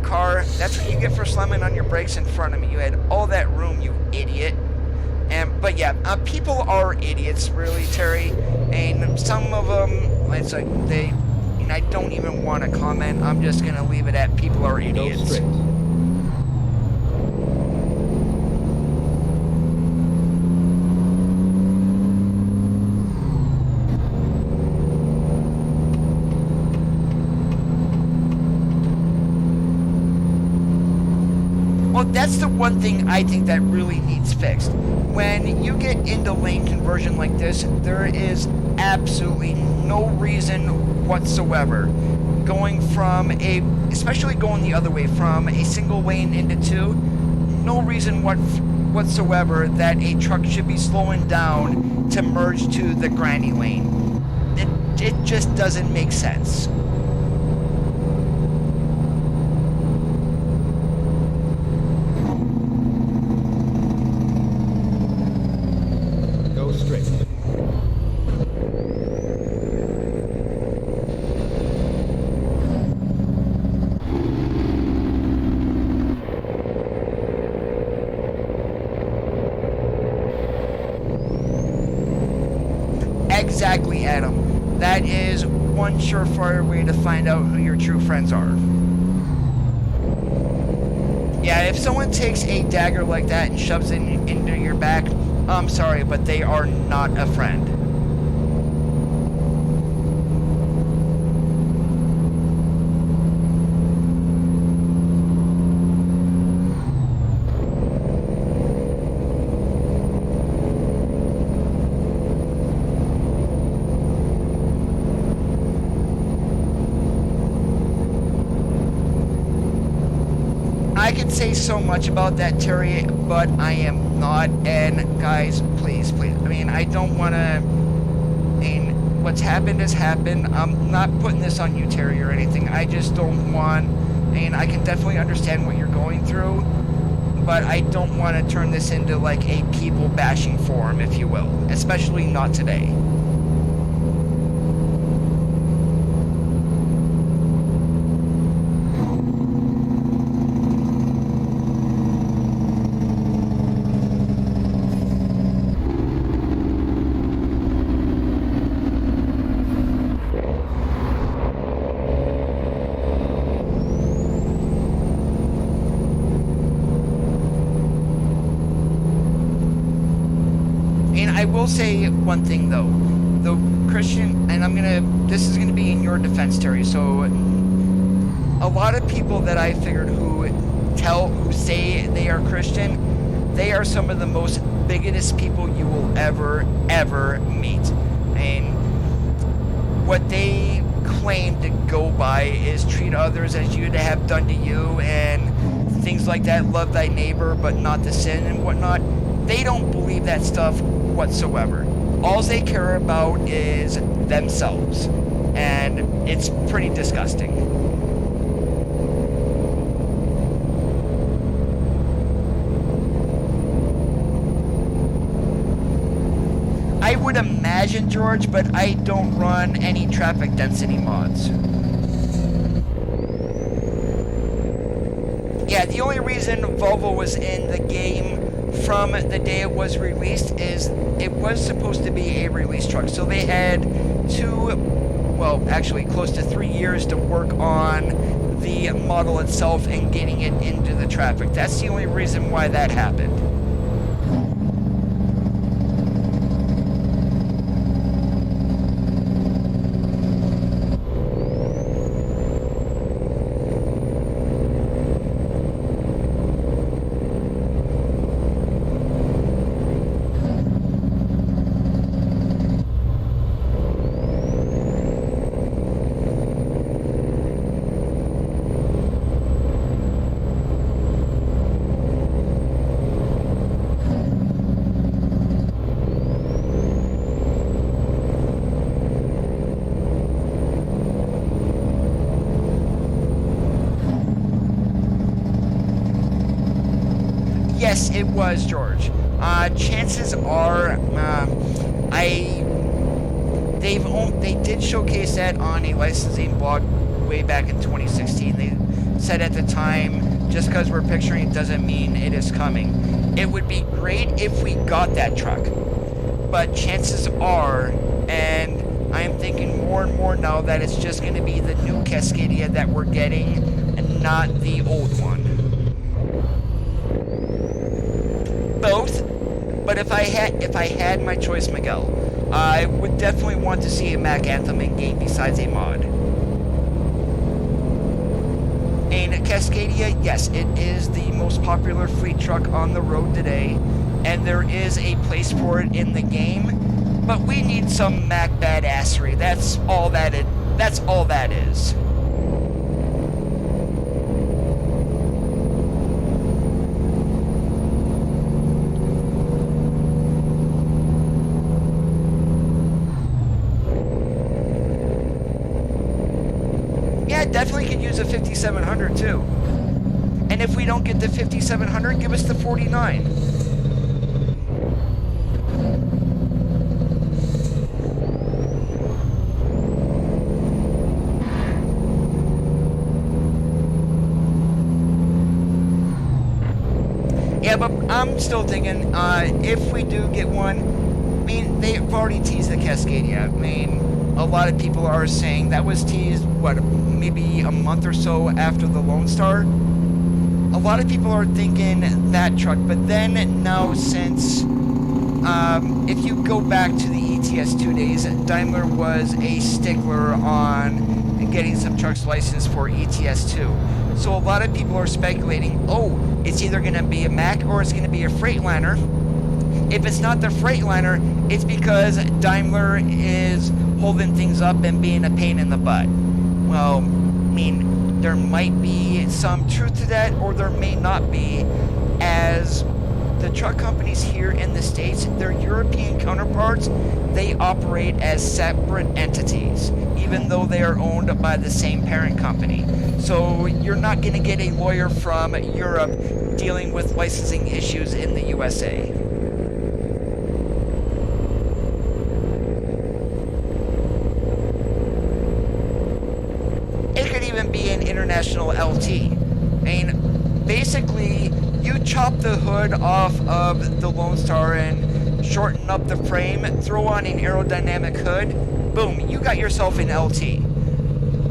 Car, that's what you get for slamming on your brakes in front of me. You had all that room, you idiot. But yeah, people are idiots, really, Terry. And some of them, it's like, and I don't even want to comment. I'm just going to leave it at people are idiots. Go straight. Well, that's the one thing I think that really needs fixed. When you get into lane conversion like this, there is absolutely no reason whatsoever going from especially going the other way, from a single lane into 2, no reason whatsoever that a truck should be slowing down to merge to the granny lane. It just doesn't make sense. Exactly, Adam. That is one surefire way to find out who your true friends are. Yeah, if someone takes a dagger like that and shoves it into your back, I'm sorry, but they are not a friend. I could say so much about that, Terry, but I am not. And guys, please, please. I mean, I don't want to. I mean, what's happened has happened. I'm not putting this on you, Terry, or anything. I just don't want. I mean, I can definitely understand what you're going through, but I don't want to turn this into like a people bashing forum, if you will. Especially not today. will say one thing though. The Christian, and this is gonna be in your defense, Terry. So a lot of people that I figured who say they are Christian, they are some of the most biggest people you will ever meet. And what they claim to go by is treat others as you'd have done to you, and things like that. Love thy neighbor but not the sin and whatnot. They don't believe that stuff whatsoever. All they care about is themselves, and it's pretty disgusting. I would imagine, George, but I don't run any traffic density mods. Yeah, the only reason Volvo was in the game from the day it was released is it was supposed to be a release truck. So they had actually close to 3 years to work on the model itself and getting it into the traffic. That's the only reason why that happened. Yes, it was, George. Chances are, they did showcase that on a licensing blog way back in 2016. They said at the time, just because we're picturing it doesn't mean it is coming. It would be great if we got that truck, but chances are, and I am thinking more and more now that it's just going to be the new Cascadia that we're getting, and not the old one. Both, but if I had my choice, Miguel, I would definitely want to see a Mac Anthem in game besides a mod. And Cascadia, yes, it is the most popular fleet truck on the road today, and there is a place for it in the game. But we need some Mac badassery. That's all that is. Definitely could use a 5700 too. And if we don't get the 5700, give us the 49. Yeah, but I'm still thinking, if we do get one, I mean, they've already teased the Cascadia. I mean, a lot of people are saying that was teased, maybe a month or so after the Lone Star. A lot of people are thinking that truck, but then now since, if you go back to the ETS2 days, Daimler was a stickler on getting some trucks licensed for ETS2. So a lot of people are speculating, oh, it's either going to be a Mack or it's going to be a Freightliner. If it's not the Freightliner, it's because Daimler is holding things up and being a pain in the butt. Well, I mean, there might be some truth to that, or there may not be, as the truck companies here in the States, their European counterparts, they operate as separate entities, even though they are owned by the same parent company. So you're not going to get a lawyer from Europe dealing with licensing issues in the USA. Be an international LT. I mean, basically, you chop the hood off of the Lone Star and shorten up the frame, throw on an aerodynamic hood, boom, you got yourself an LT.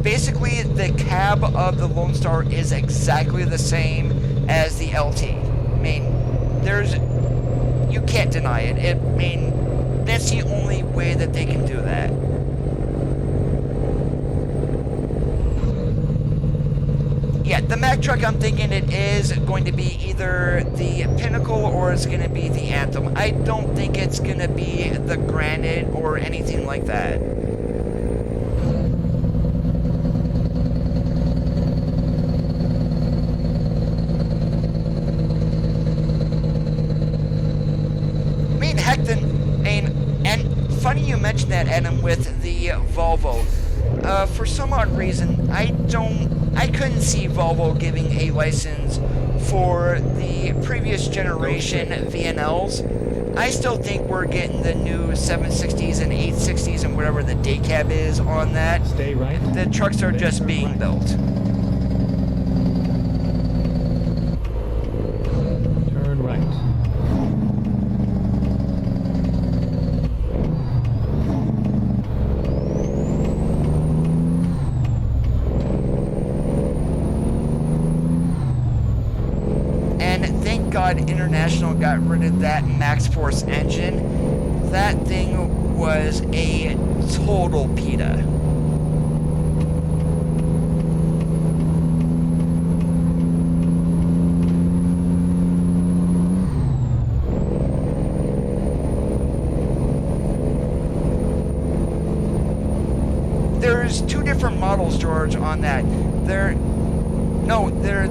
Basically, the cab of the Lone Star is exactly the same as the LT. I mean, you can't deny it. I mean, That's the only way that they can do that. Yeah, the Mack truck, I'm thinking it is going to be either the Pinnacle or it's going to be the Anthem. I don't think it's going to be the Granite or anything like that. I mean, heck, and funny you mentioned that, Adam, with the Volvo. For some odd reason, I couldn't see Volvo giving a license for the previous generation VNLs. I still think we're getting the new 760s and 860s and whatever the day cab is on that. Stay right. The trucks are just being built. Turn right. God International got rid of that Max Force engine. That thing was a total PETA. There's two different models, George, on that. They're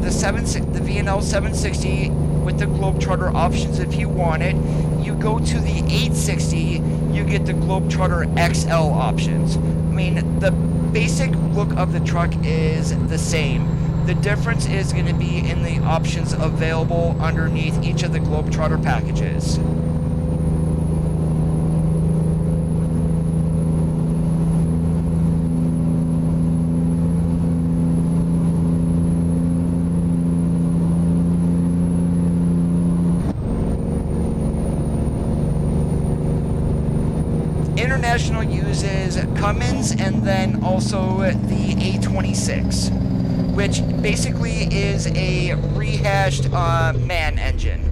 the VNL 760 with the Globetrotter options if you want it. You go to the 860, you get the Globetrotter XL options. I mean, the basic look of the truck is the same. The difference is going to be in the options available underneath each of the Globetrotter packages. International uses Cummins and then also the A26, which basically is a rehashed MAN engine.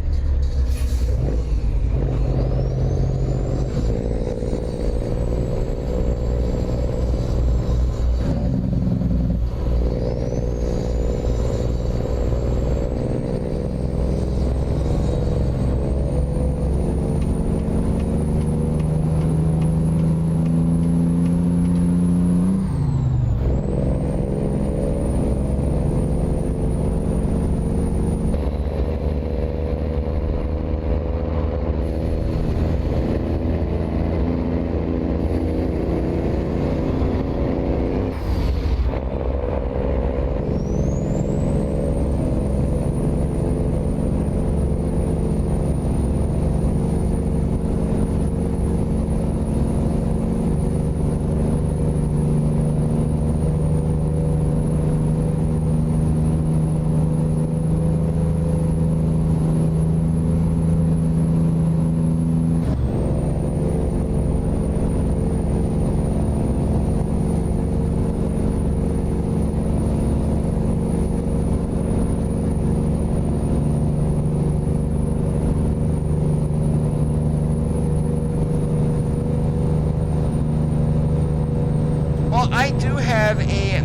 I do have a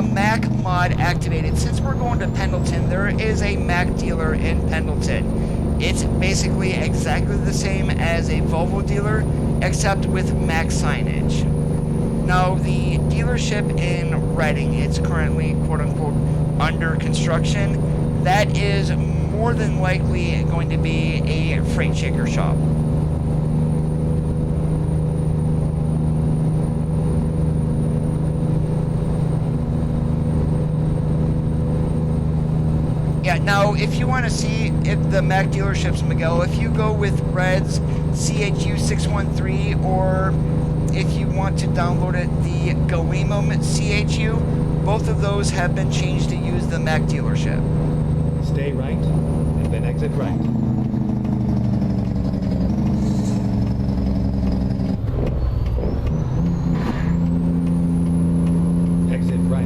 Mac mod activated. Since we're going to Pendleton, there is a Mac dealer in Pendleton. It's basically exactly the same as a Volvo dealer, except with Mac signage. Now, the dealership in Reading, it's currently quote-unquote under construction. That is more than likely going to be a freight shaker shop. Yeah, now if you want to see if the Mac dealerships, Miguel, if you go with Red's CHU613, or if you want to download it, the Goemum CHU, both of those have been changed to use the Mac dealership. Stay right, and then exit right. Exit right.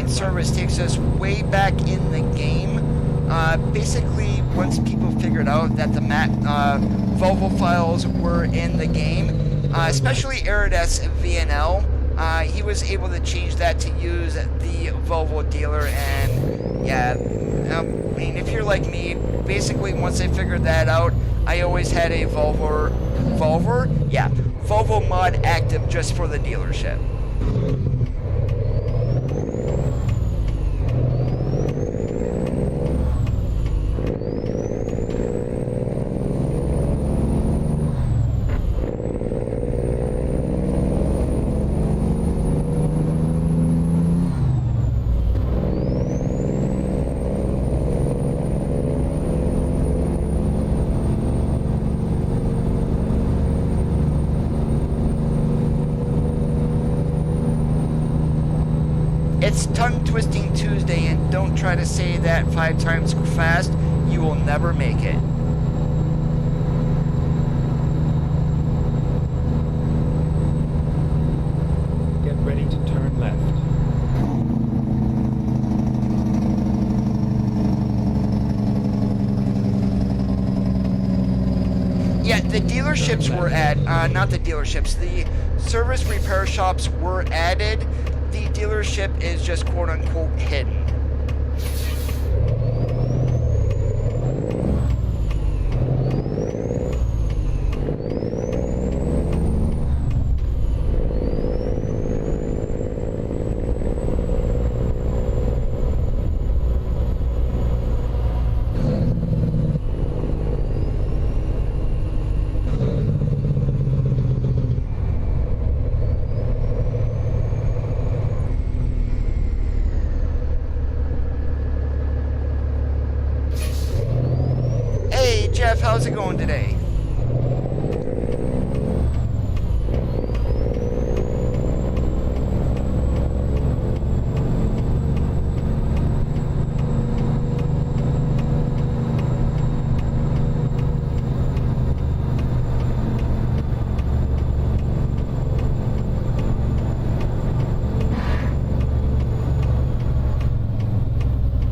second service takes us way back in the game. Basically, once people figured out that the Volvo files were in the game, especially Eridas VNL, he was able to change that to use the Volvo dealer, and yeah, I mean, if you're like me, basically once I figured that out, I always had a Volvo mod active just for the dealership. It's Tongue Twisting Tuesday, and don't try to say that 5 times fast. You will never make it. Get ready to turn left. Yeah, the dealerships were not the dealerships, the service repair shops were added. The dealership is just quote-unquote hidden. Jeff, how's it going today?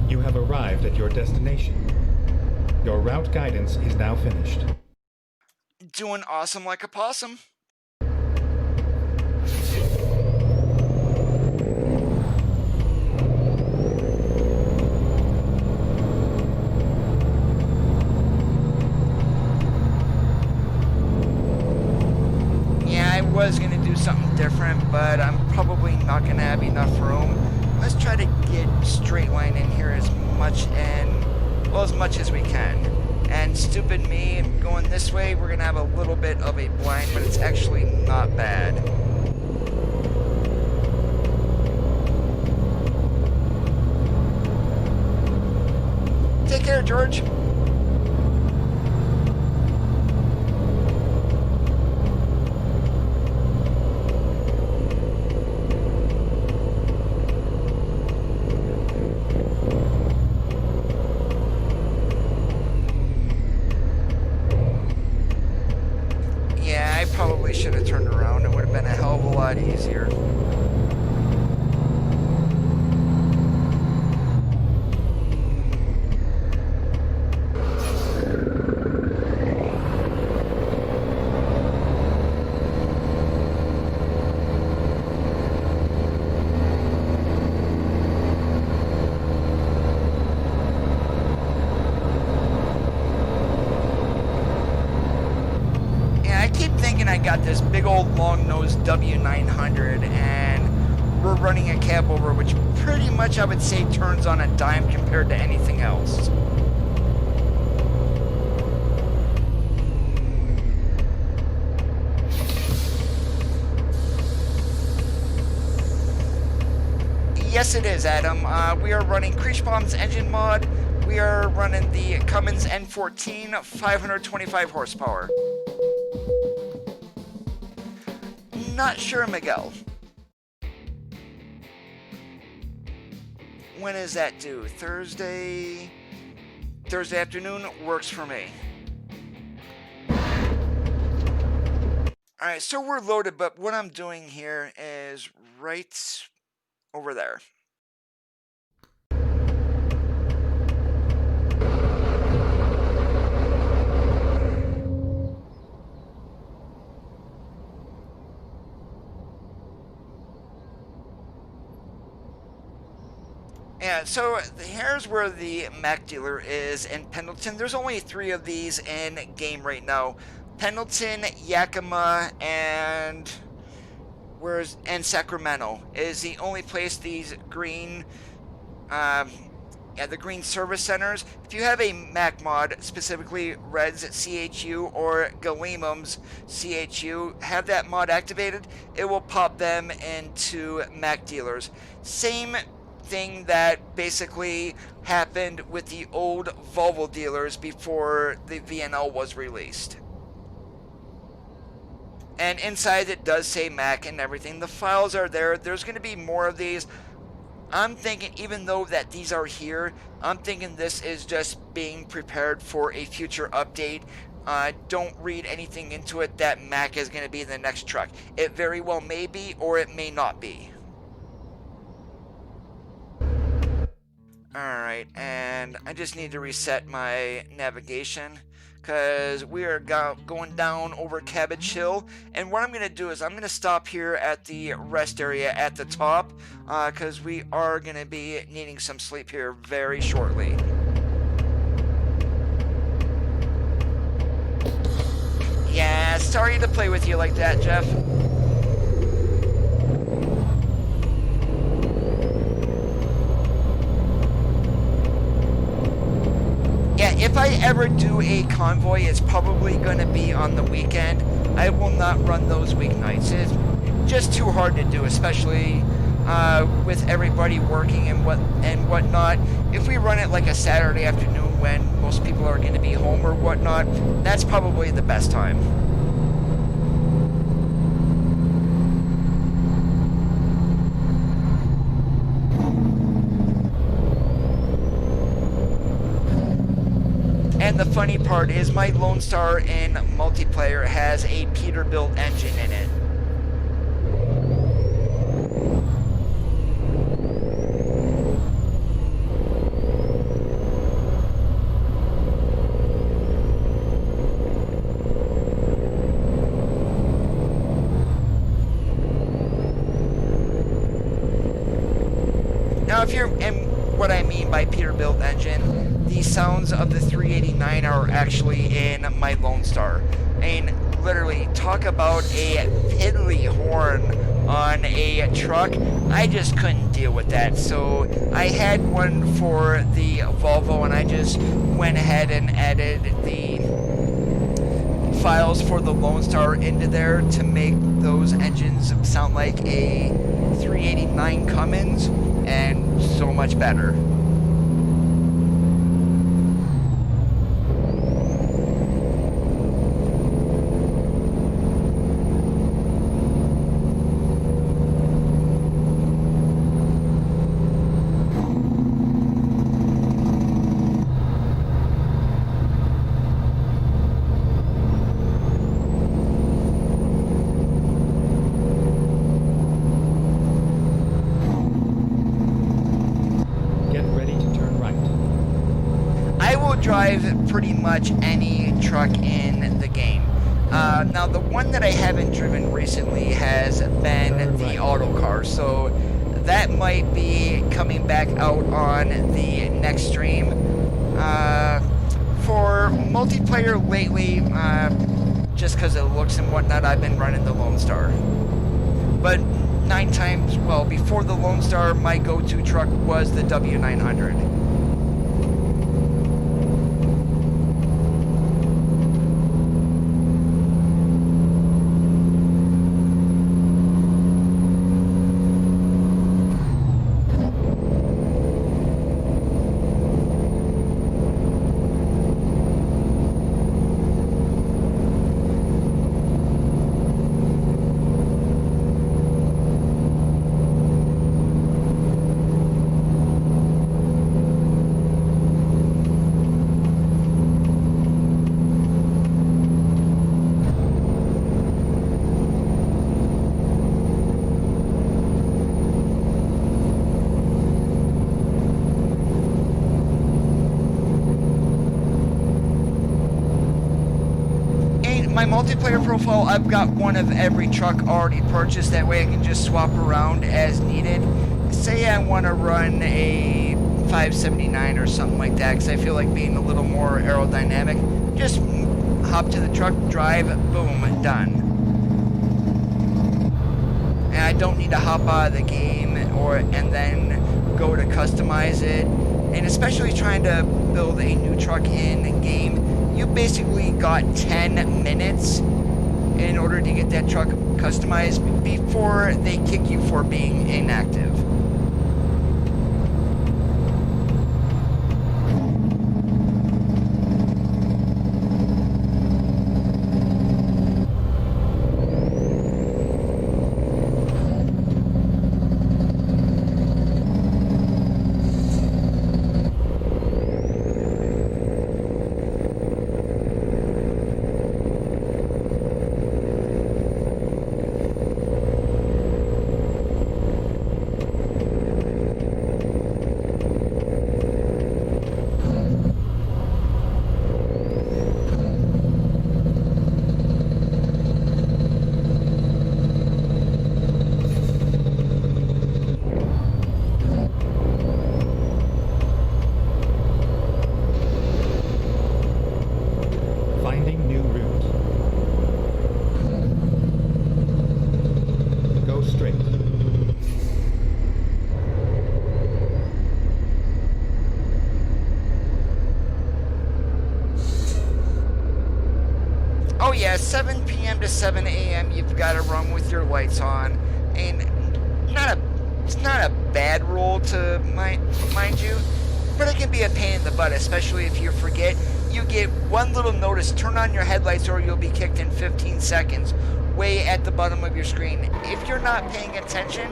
You have arrived at your destination. Your route guidance is now finished. Doing awesome like a possum. Yeah, I was going to do something different, but I'm probably not going to have enough room. Let's try to get straight line in here as much as we can. And stupid me, going this way, we're gonna have a little bit of a blind, but it's actually not bad. Take care, George. Probably should have turned around. It would have been a hell of a lot easier. I got this big old long-nosed W900, and we're running a cab over, which pretty much I would say turns on a dime compared to anything else. Yes, it is, Adam. We are running Kriechbaum's engine mod. We are running the Cummins N14, 525 horsepower. Not sure, Miguel. When is that due? Thursday afternoon works for me. Alright, so we're loaded, but what I'm doing here is right over there. So here's where the Mac dealer is in Pendleton. There's only 3 of these in game right now. Pendleton, Yakima, and Sacramento is the only place these green the green service centers. If you have a Mac mod, specifically Red's CHU or Galimum's CHU, have that mod activated, it will pop them into Mac dealers. Same thing that basically happened with the old Volvo dealers before the VNL was released. And inside it does say Mac and everything. The files are there. There's going to be more of these. I'm thinking, even though that these are here, I'm thinking this is just being prepared for a future update. Don't read anything into it that Mac is going to be the next truck. It very well may be, or it may not be. Alright, and I just need to reset my navigation, because we are going down over Cabbage Hill, and what I'm going to do is I'm going to stop here at the rest area at the top, because we are going to be needing some sleep here very shortly. Yeah, sorry to play with you like that, Jeff. Yeah, if I ever do a convoy, it's probably going to be on the weekend. I will not run those weeknights. It's just too hard to do, especially with everybody working and whatnot. If we run it like a Saturday afternoon when most people are going to be home or whatnot, that's probably the best time. And the funny part is my Lone Star in multiplayer has a Peterbilt engine in it. Now if you're, and what I mean by Peterbilt engine, the sounds of the 389 are actually in my Lone Star. I mean, literally, talk about a piddly horn on a truck. I just couldn't deal with that. So I had one for the Volvo, and I just went ahead and added the files for the Lone Star into there to make those engines sound like a 389 Cummins, and so much better. Drive pretty much any truck in the game. Now the one that I haven't driven recently has been the auto car, so that might be coming back out on the next stream. For multiplayer lately, just because of the looks and whatnot, I've been running the Lone Star. But 9 times, well, before the Lone Star, my go-to truck was the W900. My multiplayer profile, I've got one of every truck already purchased. That way I can just swap around as needed. Say I want to run a 579 or something like that, because I feel like being a little more aerodynamic. Just hop to the truck, drive, boom, done. And I don't need to hop out of the game and then go to customize it. And especially trying to build a new truck in game, you basically got 10 minutes in order to get that truck customized before they kick you for being inactive. Oh yeah, 7 p.m. to 7 a.m. you've got to run with your lights on, and it's not a bad rule to mind you, but it can be a pain in the butt, especially if you forget. You get one little notice, turn on your headlights or you'll be kicked in 15 seconds, way at the bottom of your screen. If you're not paying attention,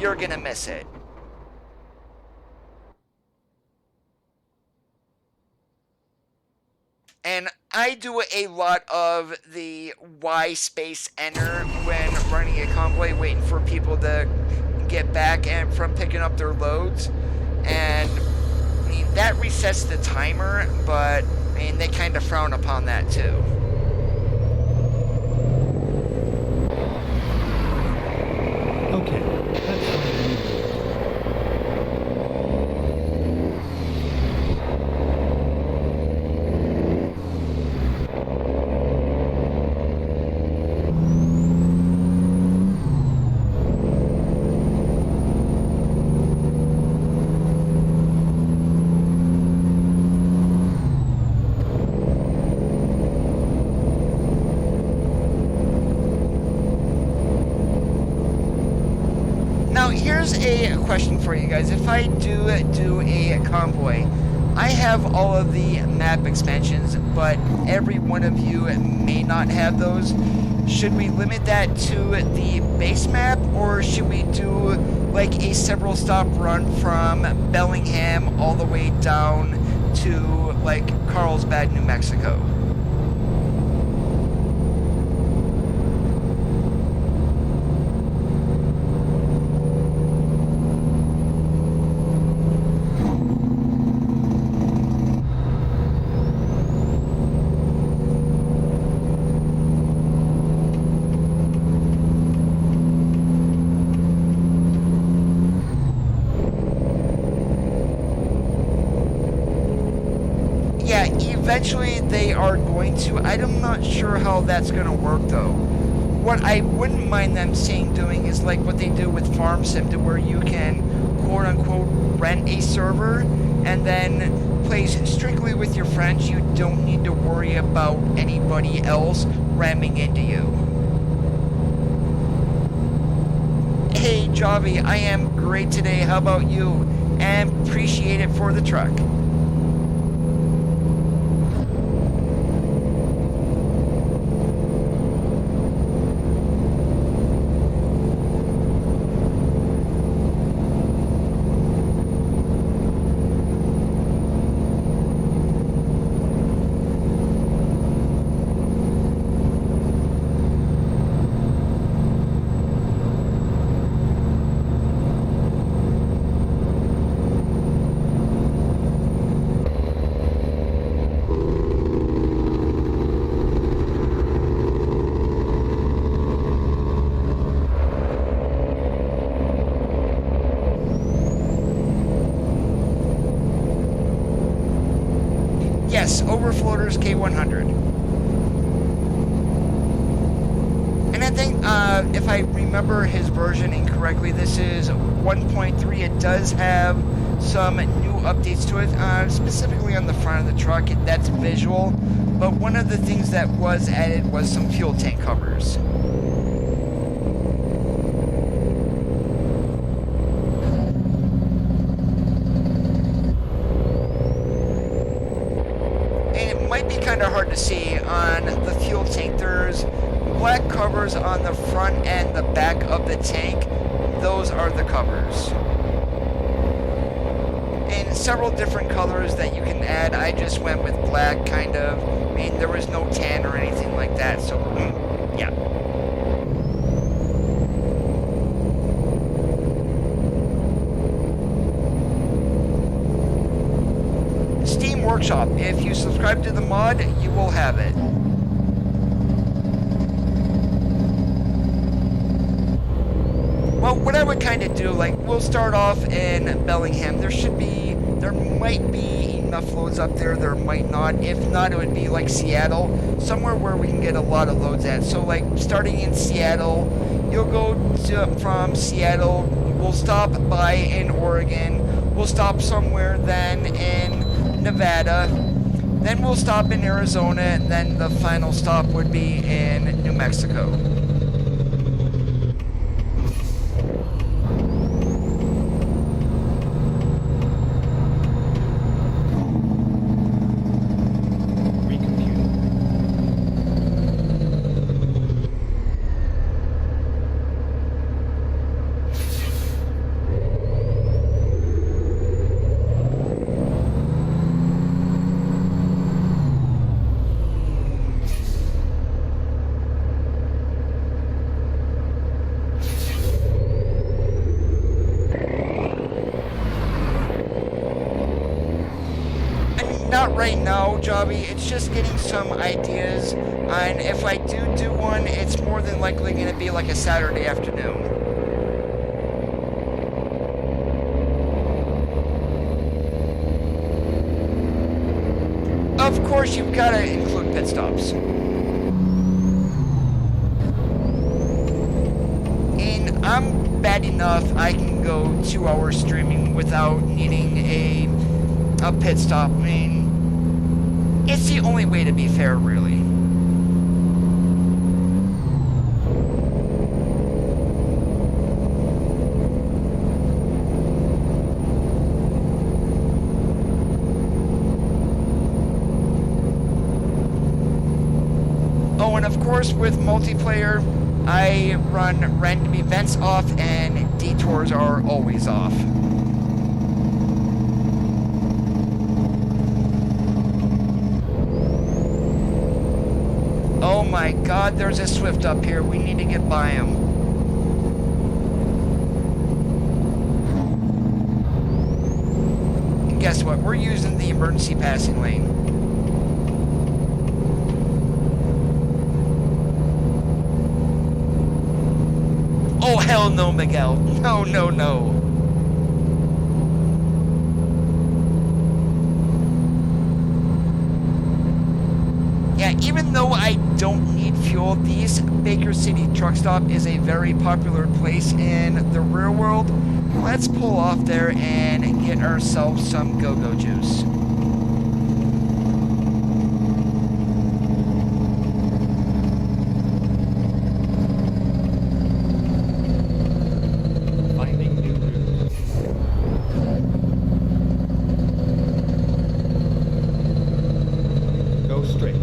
you're gonna miss it. And I do a lot of the Y space enter when running a convoy, waiting for people to get back and from picking up their loads. And I mean, that resets the timer, but I mean, they kind of frown upon that too. Okay, that's Now, here's a question for you guys. If I do a convoy, I have all of the map expansions, but every one of you may not have those. Should we limit that to the base map, or should we do like a several stop run from Bellingham all the way down to like Carlsbad, New Mexico? Eventually they are going to. I'm not sure how that's going to work though. What I wouldn't mind them doing is like what they do with Farm Sim, to where you can quote unquote rent a server and then play strictly with your friends. You don't need to worry about anybody else ramming into you. Hey Javi, I am great today. How about you? And appreciate it for the truck. Overfloaters K100. And I think, if I remember his version incorrectly, this is 1.3. It does have some new updates to it, specifically on the front of the truck. That's visual. But one of the things that was added was some fuel tank covers. Kind of hard to see on the fuel tank. There's black covers on the front and the back of the tank. Those are the covers. And several different colors that you can add. I just went with black, kind of. I mean, there was no tan or anything like that, so yeah. Workshop. If you subscribe to the mod, you will have it. Well, what I would kind of do, like, we'll start off in Bellingham. There might be enough loads up there, there might not. If not, it would be like Seattle, somewhere where we can get a lot of loads at. So, like, starting in Seattle, you'll go from Seattle, we'll stop by in Oregon, we'll stop somewhere then in Nevada, then we'll stop in Arizona, and then the final stop would be in New Mexico. Not right now, Jobby. It's just getting some ideas, and if I do one, it's more than likely going to be like a Saturday afternoon. Of course, you've got to include pit stops. And I'm bad enough I can go 2 hours streaming without needing a pit stop. I mean, it's the only way to be fair, really. Oh, and of course, with multiplayer, I run random events off and detours are always off. Oh my god, there's a Swift up here. We need to get by him. And guess what? We're using the emergency passing lane. Oh, hell no, Miguel. No, no, no. Yeah, even though I don't need fuel, these Baker City truck stop is a very popular place in the real world. Let's pull off there and get ourselves some go-go juice. Finding new route. Go straight.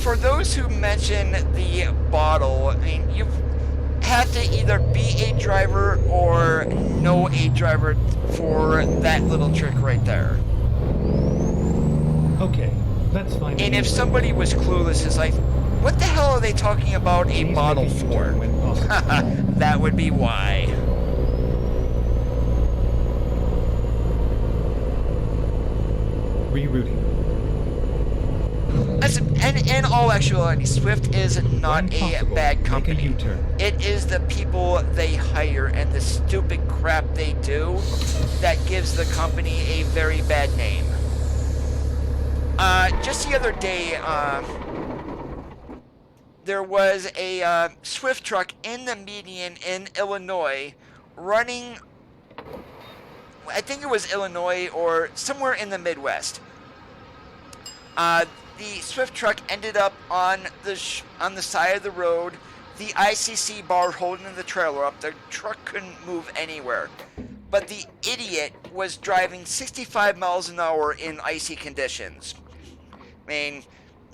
For those who mention the bottle, I mean, you have to either be a driver or know a driver for that little trick right there. Okay, let's find. And if somebody was clueless, it's like, what the hell are they talking about a bottle for? That would be why. Rerouting. And in all actuality, Swift is not When a possible, bad make a company. U-turn. It is the people they hire and the stupid crap they do that gives the company a very bad name. Just the other day, there was a Swift truck in the median in Illinois running, I think it was Illinois or somewhere in the Midwest. The Swift truck ended up on the side of the road, the ICC bar holding the trailer up. The truck couldn't move anywhere. But the idiot was driving 65 miles an hour in icy conditions. I mean,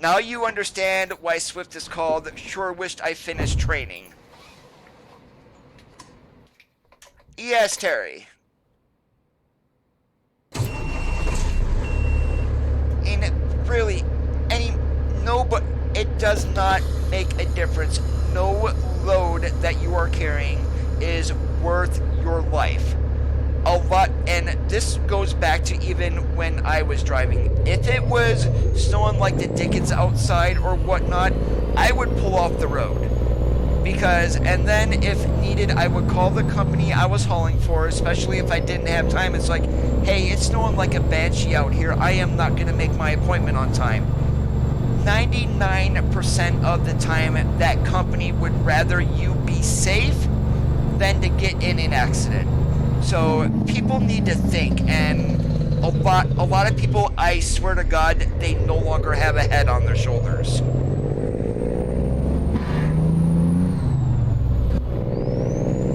now you understand why Swift is called Sure Wished I Finished Training. Yes, Terry. And really, but it does not make a difference. No load that you are carrying is worth your life. A lot, and this goes back to even when I was driving. If it was snowing like the dickens outside or whatnot, I would pull off the road. And then if needed, I would call the company I was hauling for, especially if I didn't have time. It's like, hey, it's snowing like a banshee out here. I am not going to make my appointment on time. 99% of the time, that company would rather you be safe than to get in an accident. So people need to think, and a lot of people, I swear to God, they no longer have a head on their shoulders.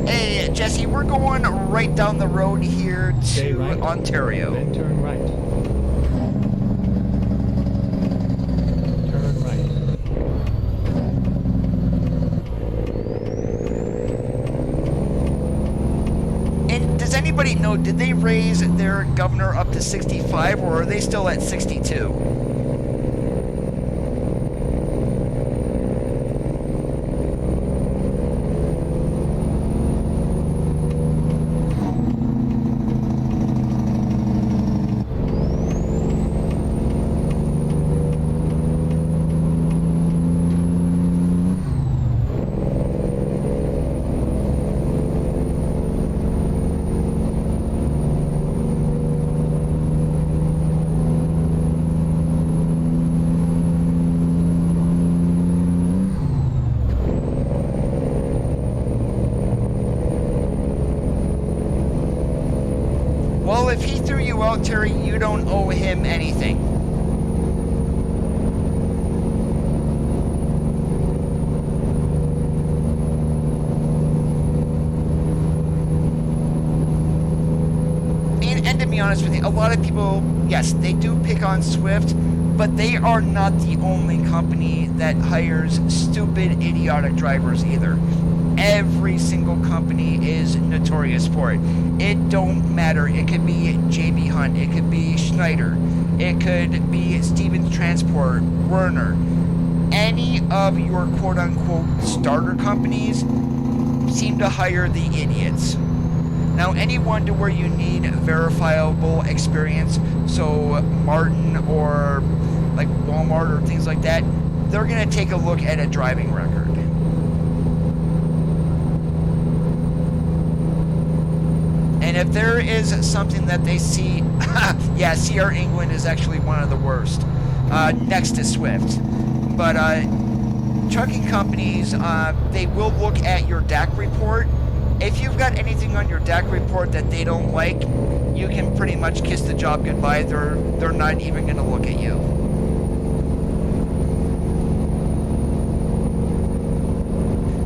Hey, Jesse, we're going right down the road here to right, Ontario. Then turn right. Turn right. And does anybody know, did they raise their governor up to 65, or are they still at 62? Well, if he threw you out, Terry, you don't owe him anything. And to be honest with you, a lot of people, yes, they do pick on Swift, but they are not the only company that hires stupid, idiotic drivers either. Every single company is notorious for it. It don't matter. It could be JB Hunt. It could be Schneider. It could be Stevens Transport, Werner. Any of your quote-unquote starter companies seem to hire the idiots. Now, anyone to where you need verifiable experience, so Martin or like Walmart or things like that, they're going to take a look at a driving record. And if there is something that they see, yeah, CR England is actually one of the worst, next to Swift. But trucking companies, they will look at your DAC report. If you've got anything on your DAC report that they don't like, you can pretty much kiss the job goodbye. They're not even going to look at you.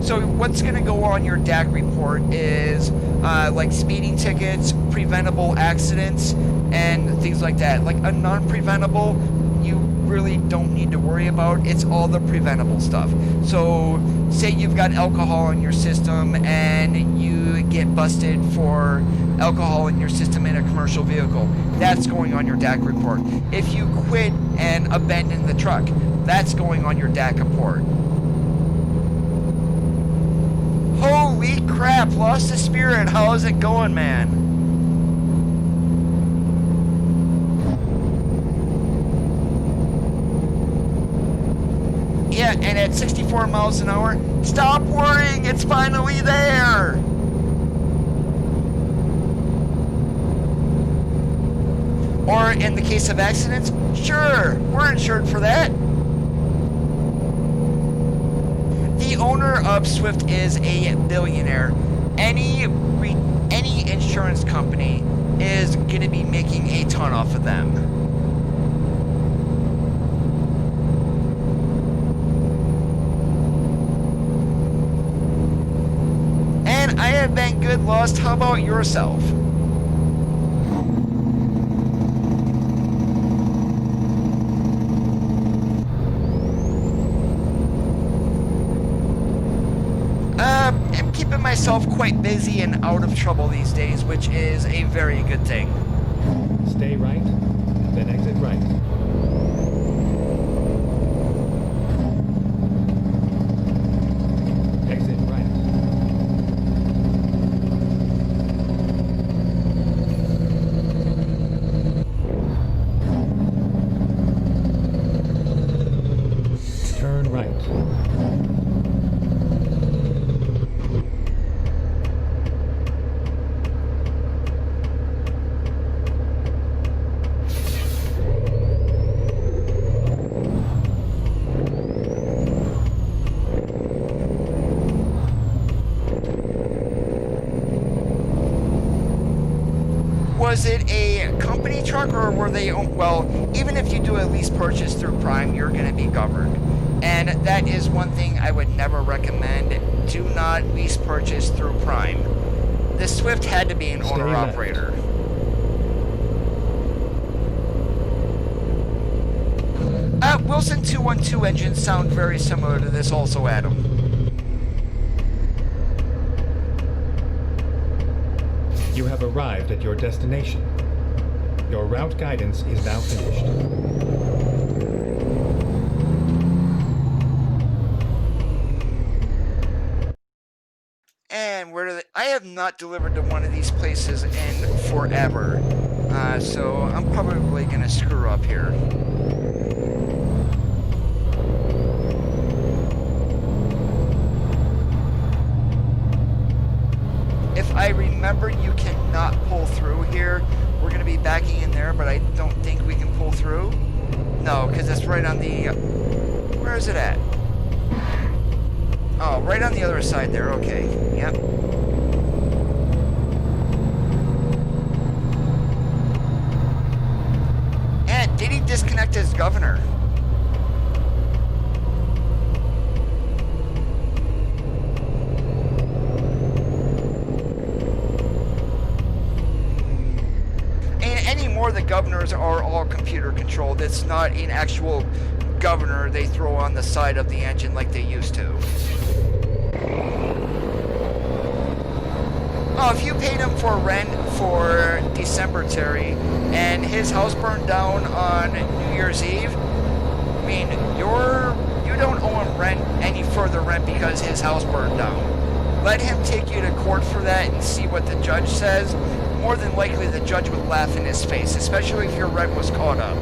So what's going to go on your DAC report is like speeding tickets, preventable accidents, and things like that. Like a non-preventable, you really don't need to worry about. It's all the preventable stuff. So say you've got alcohol in your system and you get busted for alcohol in your system in a commercial vehicle. That's going on your DAC report. If you quit and abandon the truck, that's going on your DAC report. Holy crap, lost the spirit. How is it going, man? and at 64 miles an hour, stop worrying, it's finally there! Or in the case of accidents, sure, we're insured for that. The owner of Swift is a billionaire. Any insurance company is going to be making a ton off of them. And I have been good lost. How about yourself? I'm keeping myself quite busy and out of trouble these days, which is a very good thing. Stay right, then exit right. Exit right. Turn right. Was it a company truck, or were they owned? Well, even if you do a lease purchase through Prime, you're going to be governed. And that is one thing I would never recommend. Do not lease purchase through Prime. The Swift had to be an owner-operator. Wilson 212 engines sound very similar to this also, Adam. You have arrived at your destination. Your route guidance is now finished. And where do they... I have not delivered to one of these places in forever. So I'm probably going to screw up here. If I remember, you cannot pull through here. We're going to be backing in there, but I don't think we can pull through. No, because it's right on the... Where is it at? Oh, right on the other side there. Okay. Yep. And did he disconnect his governor? The governors are all computer controlled. It's not an actual governor they throw on the side of the engine like they used to. Oh, if you paid him for rent for December, Terry, and his house burned down on New Year's Eve, I mean, you don't owe him rent, any further rent, because his house burned down. Let him take you to court for that and see what the judge says. More than likely the judge would laugh in his face, especially if your rent was caught up.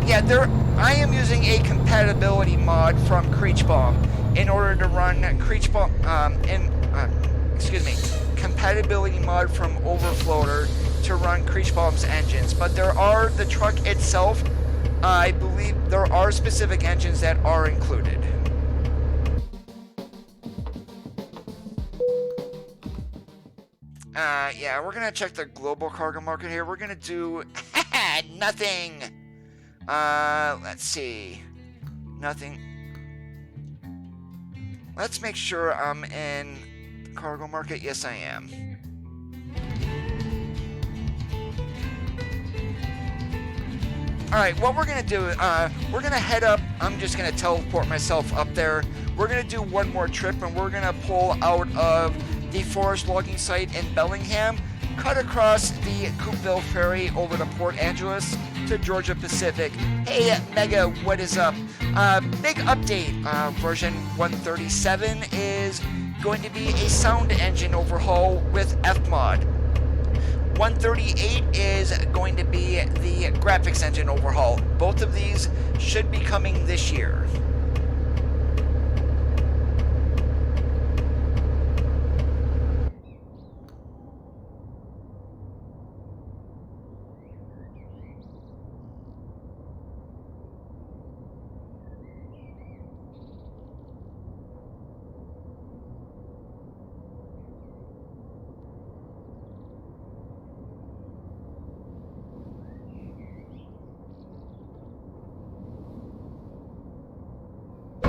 Yeah, I am using a compatibility mod from Creechbomb in order to run compatibility mod from Overfloater to run Creechbomb's engines. But the truck itself, I believe there are specific engines that are included. Yeah, we're gonna check the global cargo market here. We're gonna do nothing. Let's see. Nothing. Let's make sure I'm in the cargo market. Yes, I am. Alright, what we're going to do, we're going to head up. I'm just going to teleport myself up there. We're going to do one more trip, and we're going to pull out of the forest logging site in Bellingham, cut across the Coopville Ferry over to Port Angeles to Georgia Pacific. Hey, Mega, what is up? Big update. Version 137 is going to be a sound engine overhaul with Fmod. 138 is going to be the graphics engine overhaul. Both of these should be coming this year.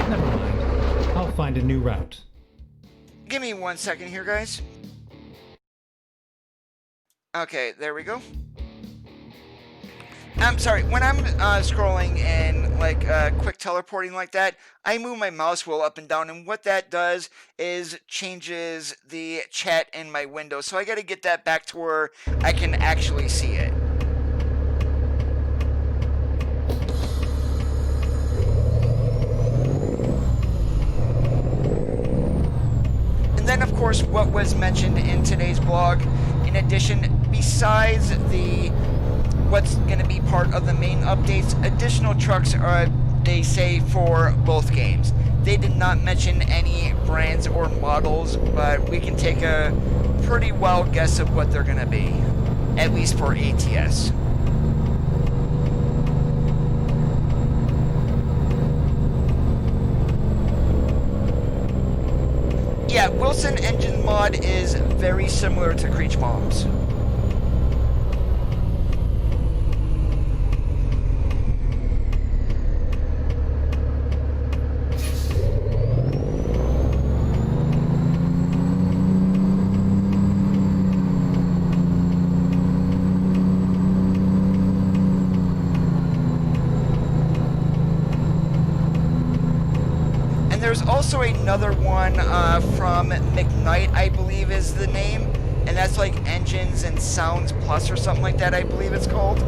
Never mind. I'll find a new route. Give me 1 second here, guys. Okay, there we go. I'm sorry, when I'm scrolling and like quick teleporting like that, I move my mouse wheel up and down, and what that does is changes the chat in my window. So I got to get that back to where I can actually see it. And then, of course, what was mentioned in today's blog, in addition, besides the what's going to be part of the main updates, additional trucks are, they say, for both games. They did not mention any brands or models, but we can take a pretty wild guess of what they're going to be, at least for ATS. Yeah, Wilson engine mod is very similar to Creech Bombs. There's also another one from McKnight, I believe is the name, and that's like Engines and Sounds Plus or something like that, I believe it's called.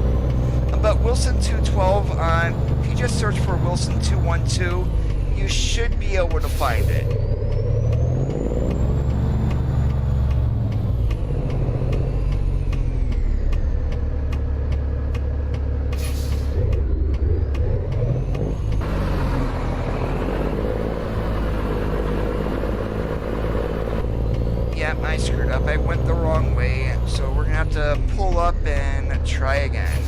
But Wilson 212, if you just search for Wilson 212, you should be able to find it. I screwed up. I went the wrong way, so we're gonna have to pull up and try again.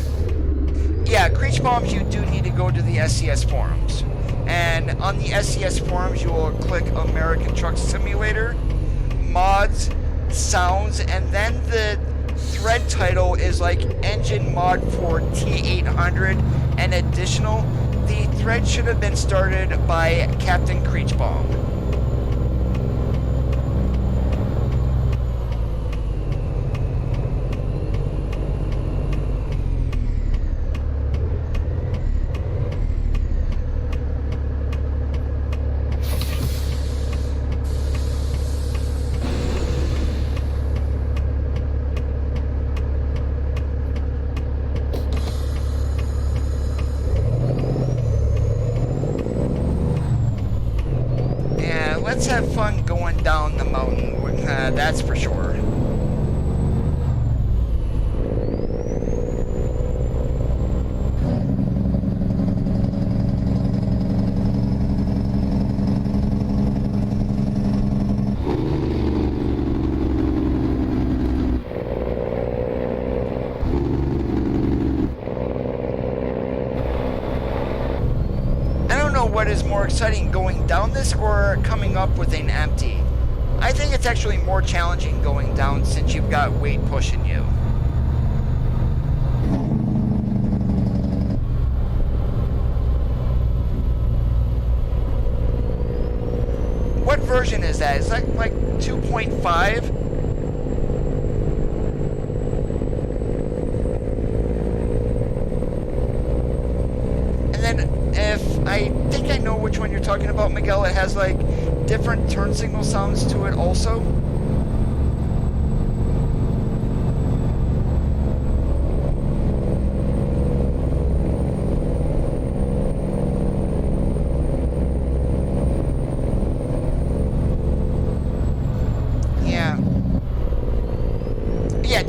Yeah, Creech Bombs, you do need to go to the SCS forums. And on the SCS forums, you will click American Truck Simulator, Mods, Sounds, and then the thread title is like Engine Mod for T800 and additional. The thread should have been started by Captain Creech Bomb. Let's have fun going down the mountain, that's for sure. What is more exciting, going down this or coming up with an empty? I think it's actually more challenging going down since you've got weight pushing you. What version is that? Is that like 2.5? I think I know which one you're talking about, Miguel. It has like different turn signal sounds to it also.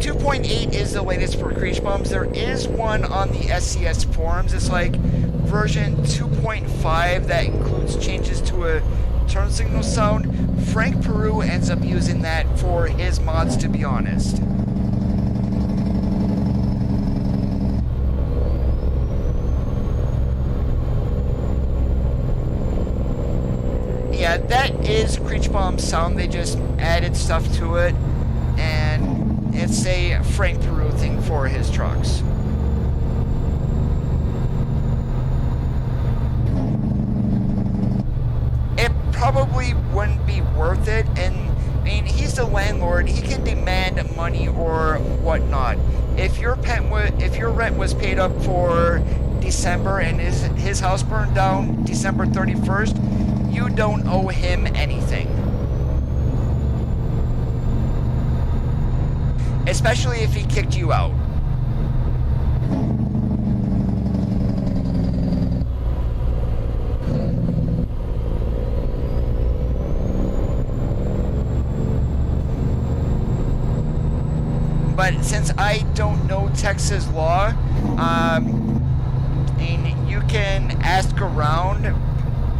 2.8 is the latest for Creech Bombs. There is one on the SCS forums. It's like version 2.5 that includes changes to a turn signal sound. Frank Peru ends up using that for his mods, to be honest. Yeah, that is Creech Bomb's sound. They just added stuff to it, and it's a Frank Peru thing for his trucks. It probably wouldn't be worth it, and I mean, he's the landlord. He can demand money or whatnot. If your rent was paid up for December and his house burned down December 31st, you don't owe him anything. Especially if he kicked you out. But since I don't know Texas law, and you can ask around,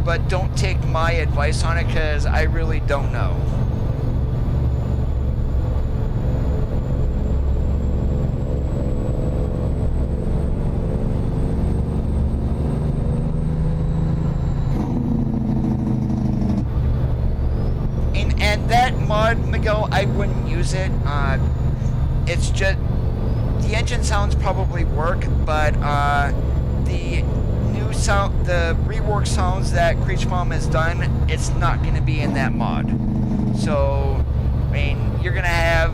but don't take my advice on it because I really don't know. And that mod, Miguel, I wouldn't use it. It's just, the engine sounds probably work, but the new sound, the rework sounds that Creech Bomb has done, it's not going to be in that mod. So, I mean, you're going to have,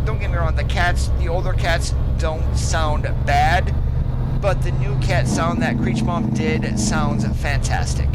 don't get me wrong, the older cats don't sound bad, but the new cat sound that Creech Bomb did sounds fantastic.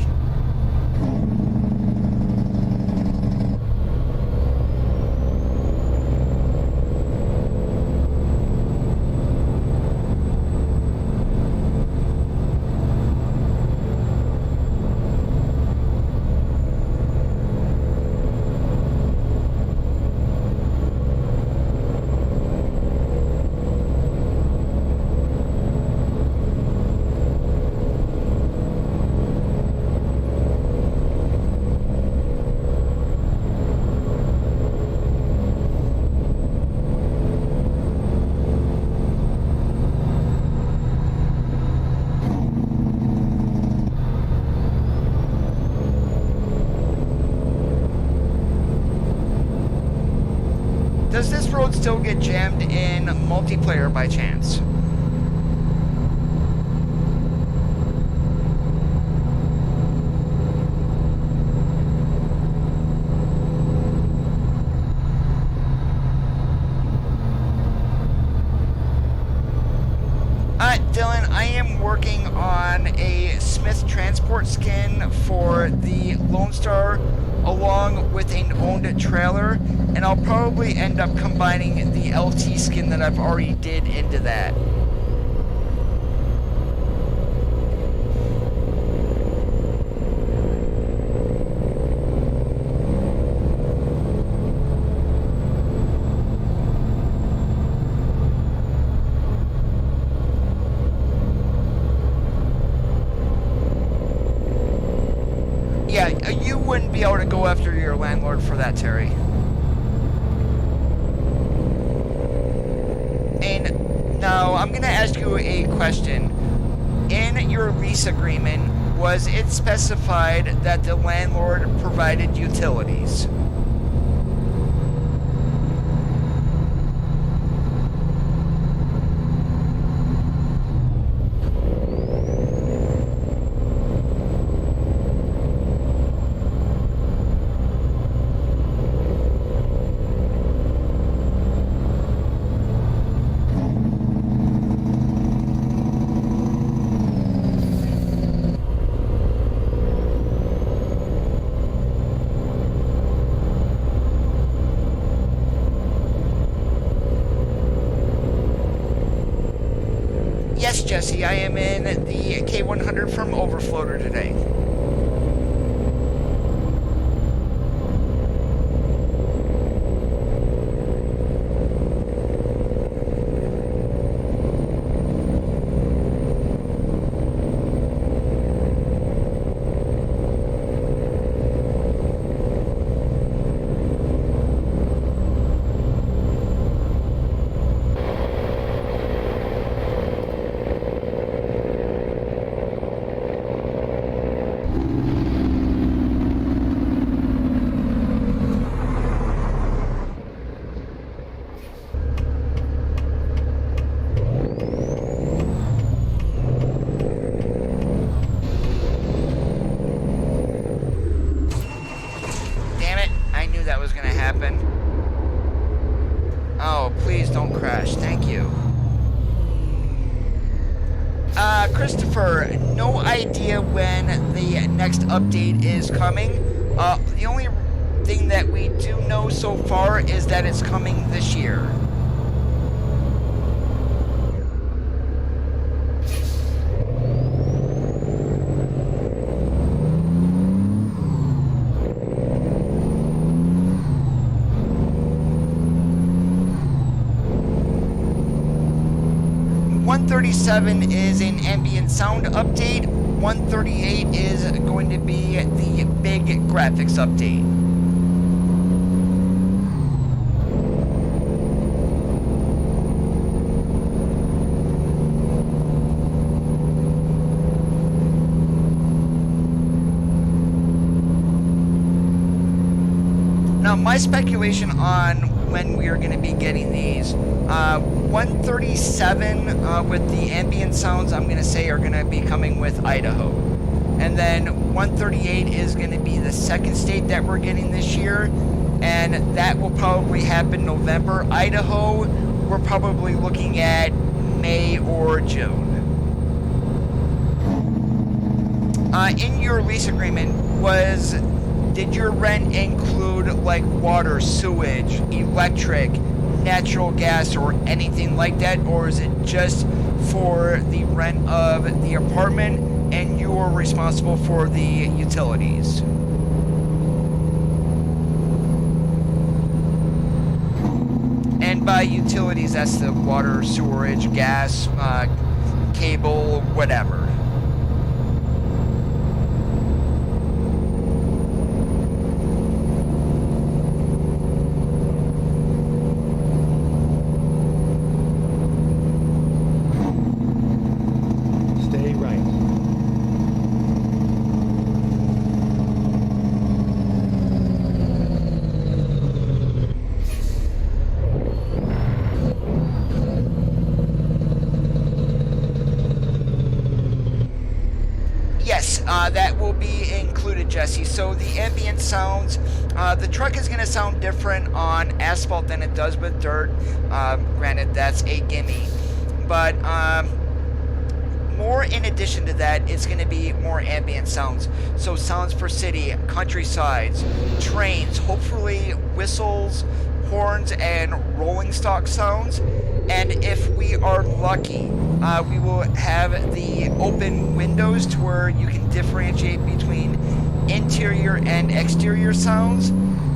Does this road still get jammed in multiplayer by chance? Dylan, I am working on a Smith Transport skin for the Lone Star along with an owned trailer, and I'll probably end up combining the LT skin that I've already did into that. Yeah, you wouldn't be able to go after your landlord for that, Terry. And now I'm going to ask you a question. In your lease agreement, was it specified that the landlord provided utilities? Yes, Jesse, I am in the K100 from Overfloater today. happen. Oh, please don't crash. Thank you. Christopher, no idea when the next update is coming. The only thing that we do know so far is that it's coming this year. .137 is an ambient sound update. 138 is going to be the big graphics update. Now, my speculation on when we are going to be getting these, 137 with the ambient sounds, I'm going to say, are going to be coming with Idaho. And then 138 is going to be the second state that we're getting this year, and that will probably happen November. Idaho, we're probably looking at May or June. In your lease agreement, did your rent include like water, sewage, electric, natural gas, or anything like that? Or is it just for the rent of the apartment and you're responsible for the utilities? And by utilities, that's the water, sewerage, gas, cable, whatever. That will be included, Jesse. So the ambient sounds, the truck is going to sound different on asphalt than it does with dirt. Granted, that's a gimme. But more in addition to that, it's going to be more ambient sounds. So sounds for city, countrysides, trains, hopefully whistles, horns, and rolling stock sounds. And if we are lucky, we will have the open windows to where you can differentiate between interior and exterior sounds.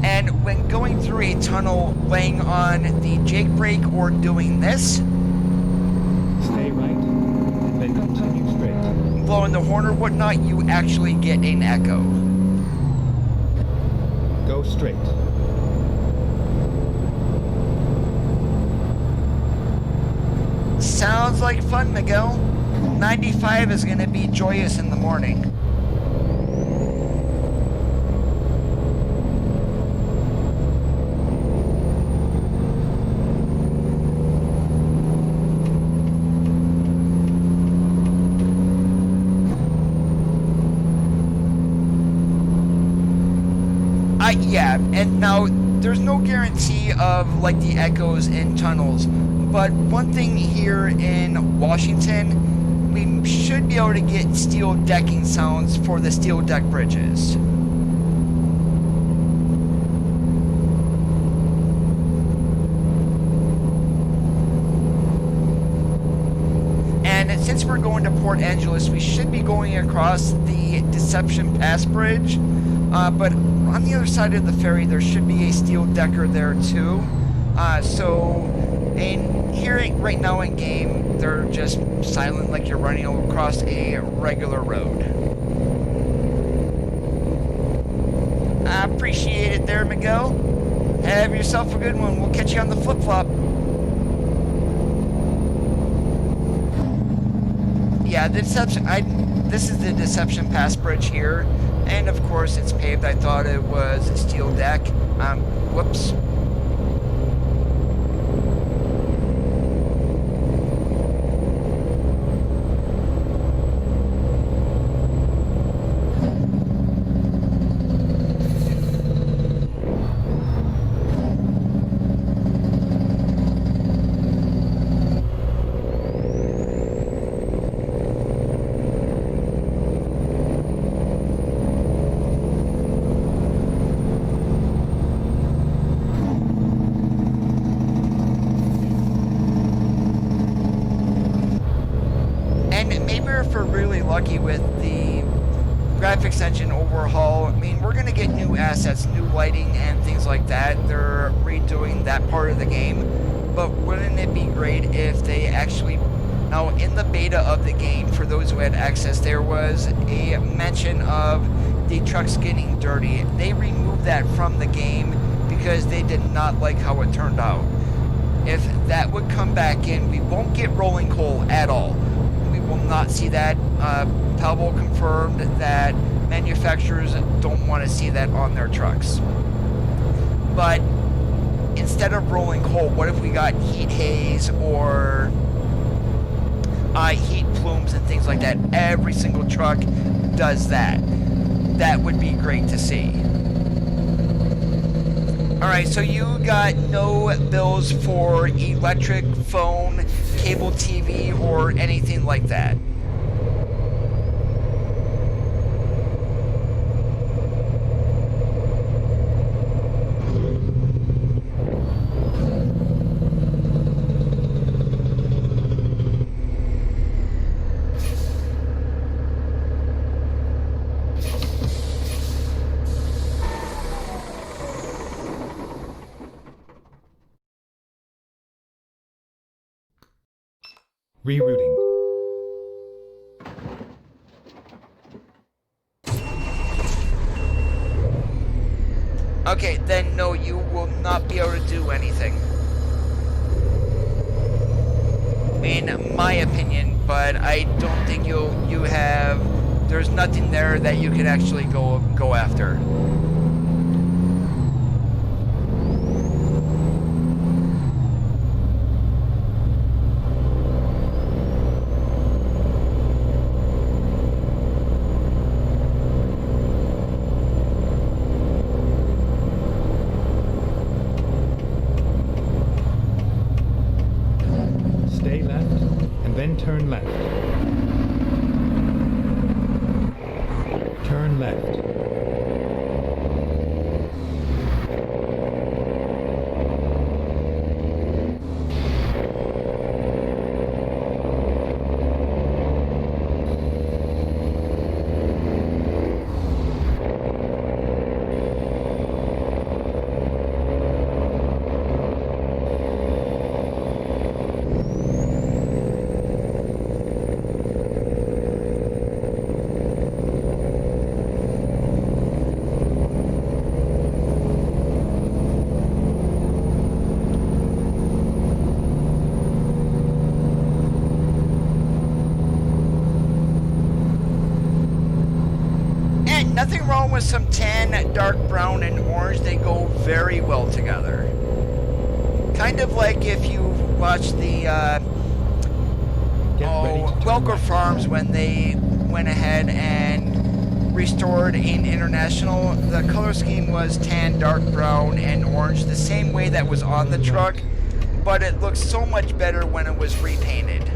And when going through a tunnel, laying on the jake brake or doing this, stay right, then continue straight. Blowing the horn or whatnot, you actually get an echo. Go straight. Sounds like fun, Miguel. 95 is going to be joyous in the morning. Yeah, and now there's no guarantee of like the echoes in tunnels. But one thing here in Washington, we should be able to get steel decking sounds for the steel deck bridges. And since we're going to Port Angeles, we should be going across the Deception Pass Bridge. But on the other side of the ferry, there should be a steel decker there too. Here right now in game, they're just silent like you're running across a regular road. I appreciate it there, Miguel. Have yourself a good one. We'll catch you on the flip-flop. Yeah, the Deception... this is the Deception Pass Bridge here. And of course, it's paved. I thought it was a steel deck. Whoops. lucky with the graphics engine overhaul. I mean, we're going to get new assets, new lighting, and things like that. They're redoing that part of the game. But wouldn't it be great if they actually... Now, in the beta of the game, for those who had access, there was a mention of the trucks getting dirty. They removed that from the game because they did not like how it turned out. If that would come back in, we won't get rolling coal at all. We will not see that. Palvo confirmed that manufacturers don't want to see that on their trucks. But instead of rolling coal, what if we got heat haze or heat plumes and things like that? Every single truck does that. That would be great to see. Alright, so you got no bills for electric, phone, cable TV, or anything like that. Rerouting. Okay, then no, you will not be able to do anything. I mean, my opinion, but I don't think you have... There's nothing there that you could actually go after. Turn left. Turn left. Nothing wrong with some tan, dark brown, and orange. They go very well together. Kind of like if you watched the Welker Farms when they went ahead and restored an International. The color scheme was tan, dark brown, and orange, the same way that was on the truck, but it looks so much better when it was repainted.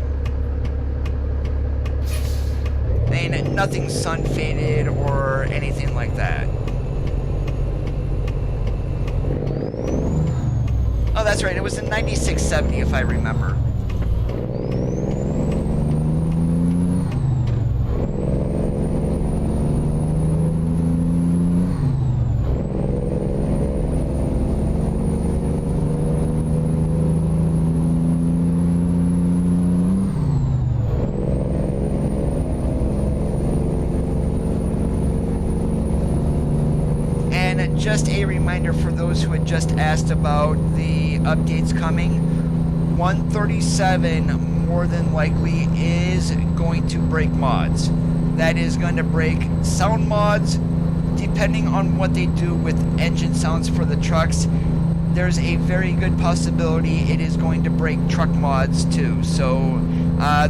I mean, nothing sun faded or anything like that. Oh, that's right. It was a 9670, if I remember. Just a reminder for those who had just asked about the updates coming, 137 more than likely is going to break mods. That is going to break sound mods, depending on what they do with engine sounds for the trucks. There's a very good possibility it is going to break truck mods too. So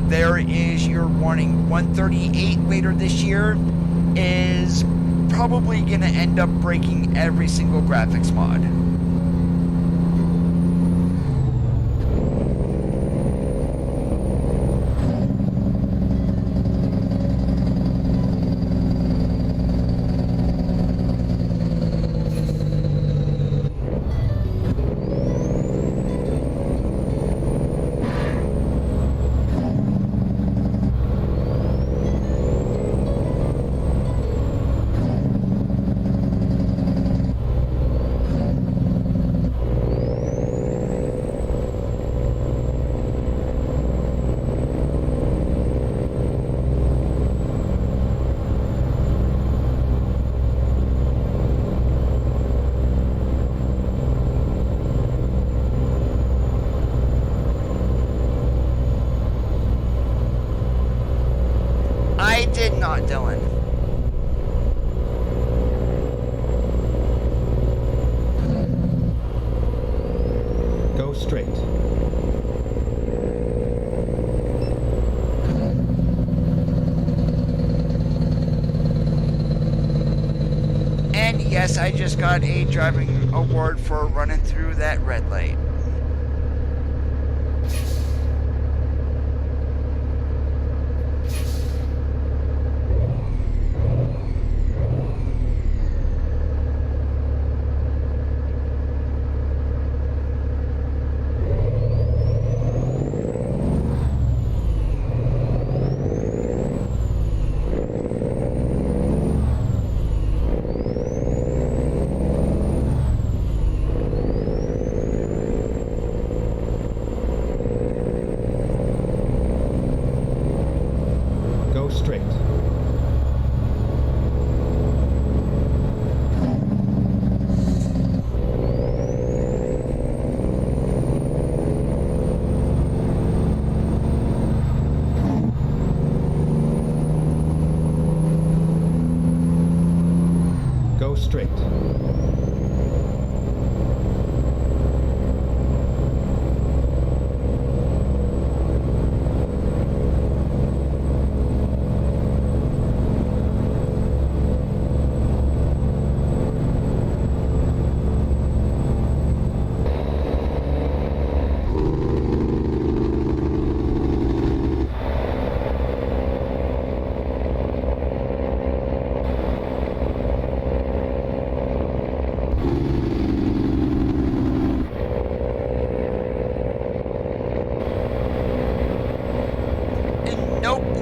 there is your warning. 138 later this year is probably going to end up breaking every single graphics mod. straight. And yes, I just got a driving award for running through that red light. Straight. Go straight.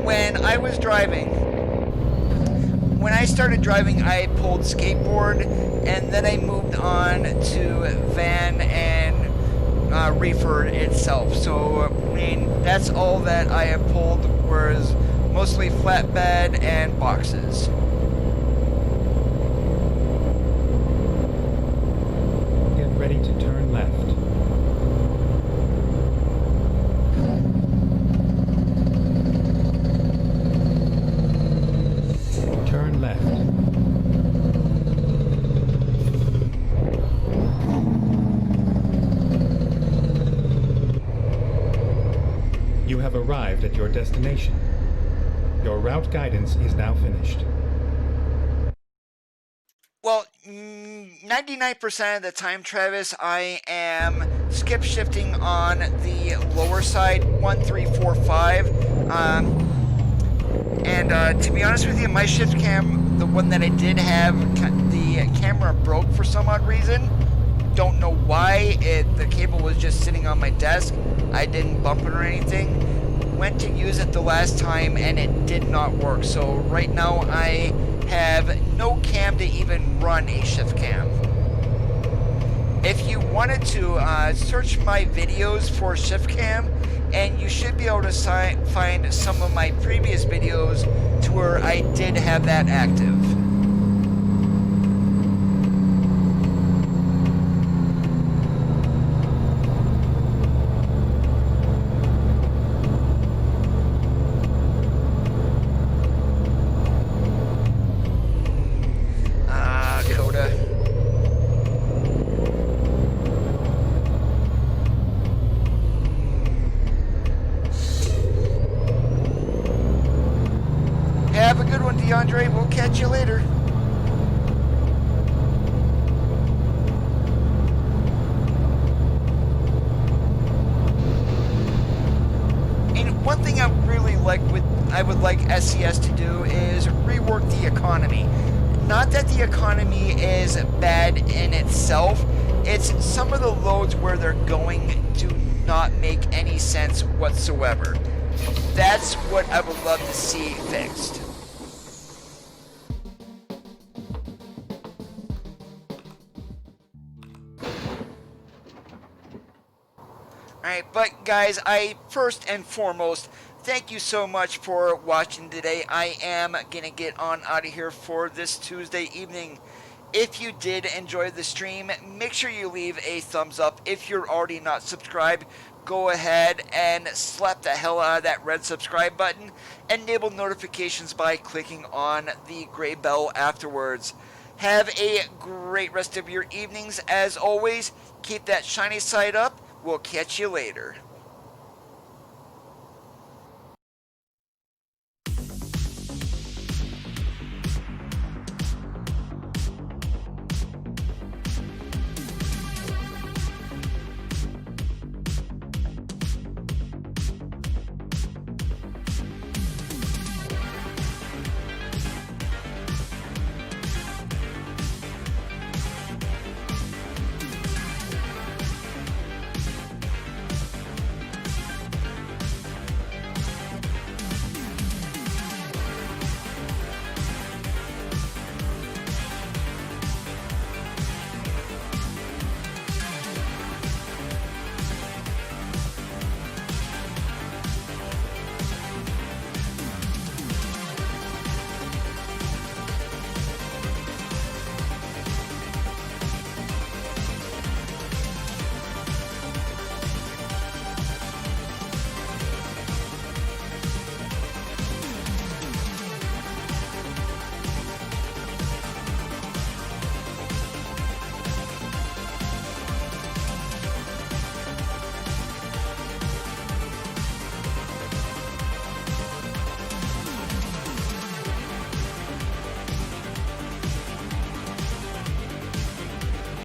When I was driving, when I started driving, I pulled skateboard, and then I moved on to van and reefer itself. So, I mean, that's all that I have pulled, was mostly flatbed and boxes. Get ready to turn left. Turn left. You have arrived at your destination. Your route guidance is now finished. Well, 99% of the time, Travis, I am skip shifting on the lower side, 1, 3, 4, 5. And to be honest with you, my shift cam, the one that I did have, the camera broke for some odd reason. Don't know why. The cable was just sitting on my desk. I didn't bump it or anything. Went to use it the last time and it did not work. So right now I have no cam to even run a shift cam. If you wanted to search my videos for shift cam, and you should be able to find some of my previous videos to where I did have that active. Have a good one, DeAndre. We'll catch you later. And one thing I would like SCS to do is rework the economy. Not that the economy is bad in itself. It's some of the loads where they're going do not make any sense whatsoever. That's what I would love to see fixed. Alright, but guys, first and foremost, thank you so much for watching today. I am gonna get on out of here for this Tuesday evening. If you did enjoy the stream, make sure you leave a thumbs up. If you're already not subscribed, go ahead and slap the hell out of that red subscribe button. Enable notifications by clicking on the gray bell afterwards. Have a great rest of your evenings. As always, keep that shiny side up. We'll catch you later.